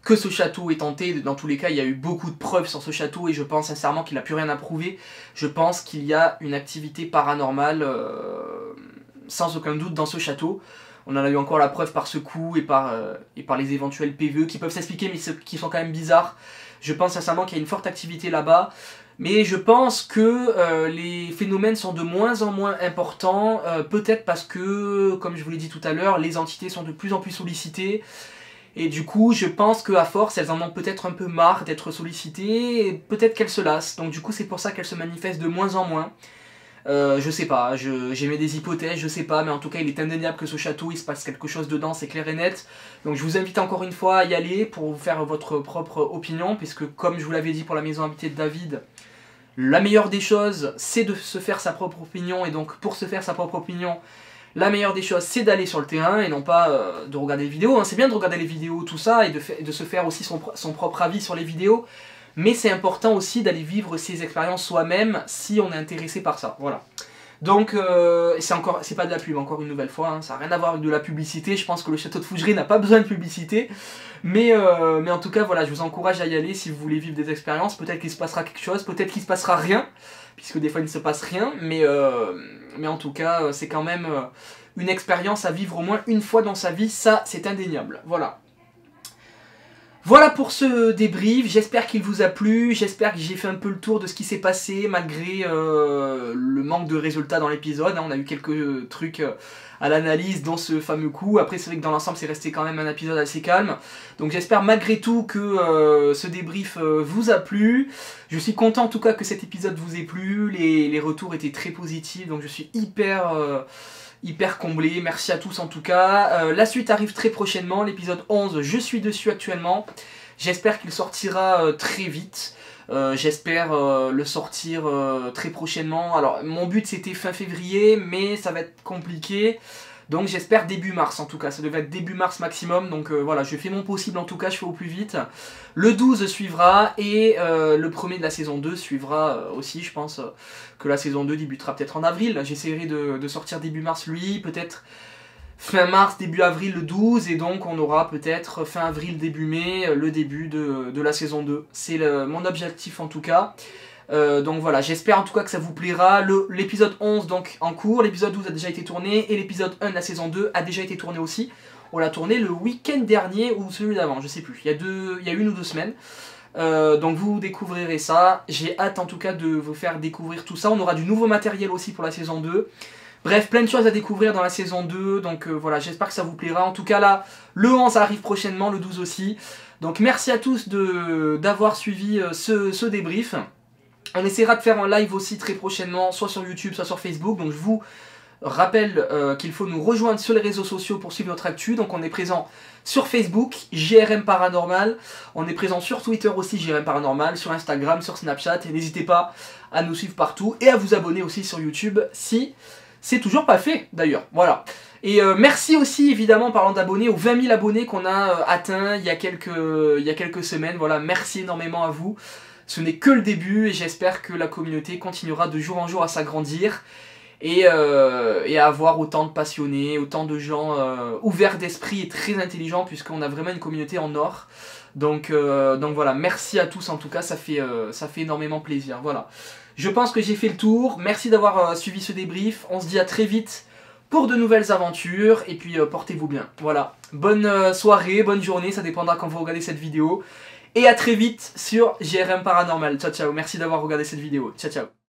S1: que ce château est tenté. Dans tous les cas, il y a eu beaucoup de preuves sur ce château et je pense sincèrement qu'il n'a plus rien à prouver. Je pense qu'il y a une activité paranormale sans aucun doute dans ce château. On en a eu encore la preuve par ce coup et par les éventuels PVE qui peuvent s'expliquer mais qui sont quand même bizarres. Je pense sincèrement qu'il y a une forte activité là-bas. Mais je pense que les phénomènes sont de moins en moins importants, peut-être parce que, comme je vous l'ai dit tout à l'heure, les entités sont de plus en plus sollicitées. Et du coup, je pense qu'à force, elles en ont peut-être un peu marre d'être sollicitées, et peut-être qu'elles se lassent. Donc du coup, c'est pour ça qu'elles se manifestent de moins en moins. Je sais pas, j'émets des hypothèses, je sais pas, mais en tout cas, il est indéniable que ce château, il se passe quelque chose dedans, c'est clair et net. Donc je vous invite encore une fois à y aller pour vous faire votre propre opinion, puisque comme je vous l'avais dit pour la maison habitée de David, la meilleure des choses, c'est de se faire sa propre opinion, et donc pour se faire sa propre opinion, la meilleure des choses, c'est d'aller sur le terrain et non pas de regarder les vidéos. Hein. C'est bien de regarder les vidéos, tout ça, et de se faire aussi son propre avis sur les vidéos. Mais c'est important aussi d'aller vivre ces expériences soi-même si on est intéressé par ça. Voilà. Donc, c'est pas de la pub, encore une nouvelle fois. Hein. Ça n'a rien à voir avec de la publicité. Je pense que le château de Fougeray n'a pas besoin de publicité. Mais en tout cas, voilà, je vous encourage à y aller si vous voulez vivre des expériences. Peut-être qu'il se passera quelque chose, peut-être qu'il se passera rien. Puisque des fois il ne se passe rien, mais en tout cas c'est quand même une expérience à vivre au moins une fois dans sa vie, ça c'est indéniable, voilà. Voilà pour ce débrief, j'espère qu'il vous a plu, j'espère que j'ai fait un peu le tour de ce qui s'est passé malgré le manque de résultats dans l'épisode, hein. On a eu quelques trucs à l'analyse dans ce fameux coup, après c'est vrai que dans l'ensemble c'est resté quand même un épisode assez calme, donc j'espère malgré tout que ce débrief vous a plu. Je suis content en tout cas que cet épisode vous ait plu, les retours étaient très positifs, donc je suis hyper comblé, merci à tous en tout cas. La suite arrive très prochainement, l'épisode 11, je suis dessus actuellement, j'espère qu'il sortira très vite. J'espère le sortir très prochainement. Alors mon but c'était fin février, mais ça va être compliqué. Donc j'espère début mars en tout cas, ça devait être début mars maximum. Donc voilà, je fais mon possible en tout cas, je fais au plus vite. Le 12 suivra et le premier de la saison 2 suivra aussi. Je pense que la saison 2 débutera peut-être en avril. J'essaierai de sortir début mars lui, peut-être fin mars, début avril le 12, et donc on aura peut-être fin avril, début mai, le début de la saison 2. C'est mon objectif en tout cas. Donc voilà, j'espère en tout cas que ça vous plaira. L'épisode 11 donc en cours, l'épisode 12 a déjà été tourné, et l'épisode 1 de la saison 2 a déjà été tourné aussi. On l'a tourné le week-end dernier ou celui d'avant, je sais plus, il y a 1 ou 2 semaines. Donc vous découvrirez ça, j'ai hâte en tout cas de vous faire découvrir tout ça. On aura du nouveau matériel aussi pour la saison 2. Bref, plein de choses à découvrir dans la saison 2, donc voilà, j'espère que ça vous plaira. En tout cas là, le 11 arrive prochainement, le 12 aussi. Donc merci à tous d'avoir suivi ce débrief. On essaiera de faire un live aussi très prochainement, soit sur YouTube, soit sur Facebook. Donc je vous rappelle qu'il faut nous rejoindre sur les réseaux sociaux pour suivre notre actu. Donc on est présent sur Facebook, JRM Paranormal. On est présent sur Twitter aussi, JRM Paranormal, sur Instagram, sur Snapchat. Et n'hésitez pas à nous suivre partout et à vous abonner aussi sur YouTube si c'est toujours pas fait d'ailleurs. Voilà. Et merci aussi évidemment, parlant d'abonnés, aux 20 000 abonnés qu'on a atteints il y a quelques semaines. Voilà, merci énormément à vous. Ce n'est que le début et j'espère que la communauté continuera de jour en jour à s'agrandir et à avoir autant de passionnés, autant de gens ouverts d'esprit et très intelligents, puisqu'on a vraiment une communauté en or. Donc voilà, merci à tous en tout cas, ça fait énormément plaisir. Voilà. Je pense que j'ai fait le tour, merci d'avoir suivi ce débrief, on se dit à très vite pour de nouvelles aventures, et puis portez-vous bien. Voilà, bonne soirée, bonne journée, ça dépendra quand vous regardez cette vidéo. Et à très vite sur JRM Paranormal. Ciao ciao, merci d'avoir regardé cette vidéo. Ciao ciao.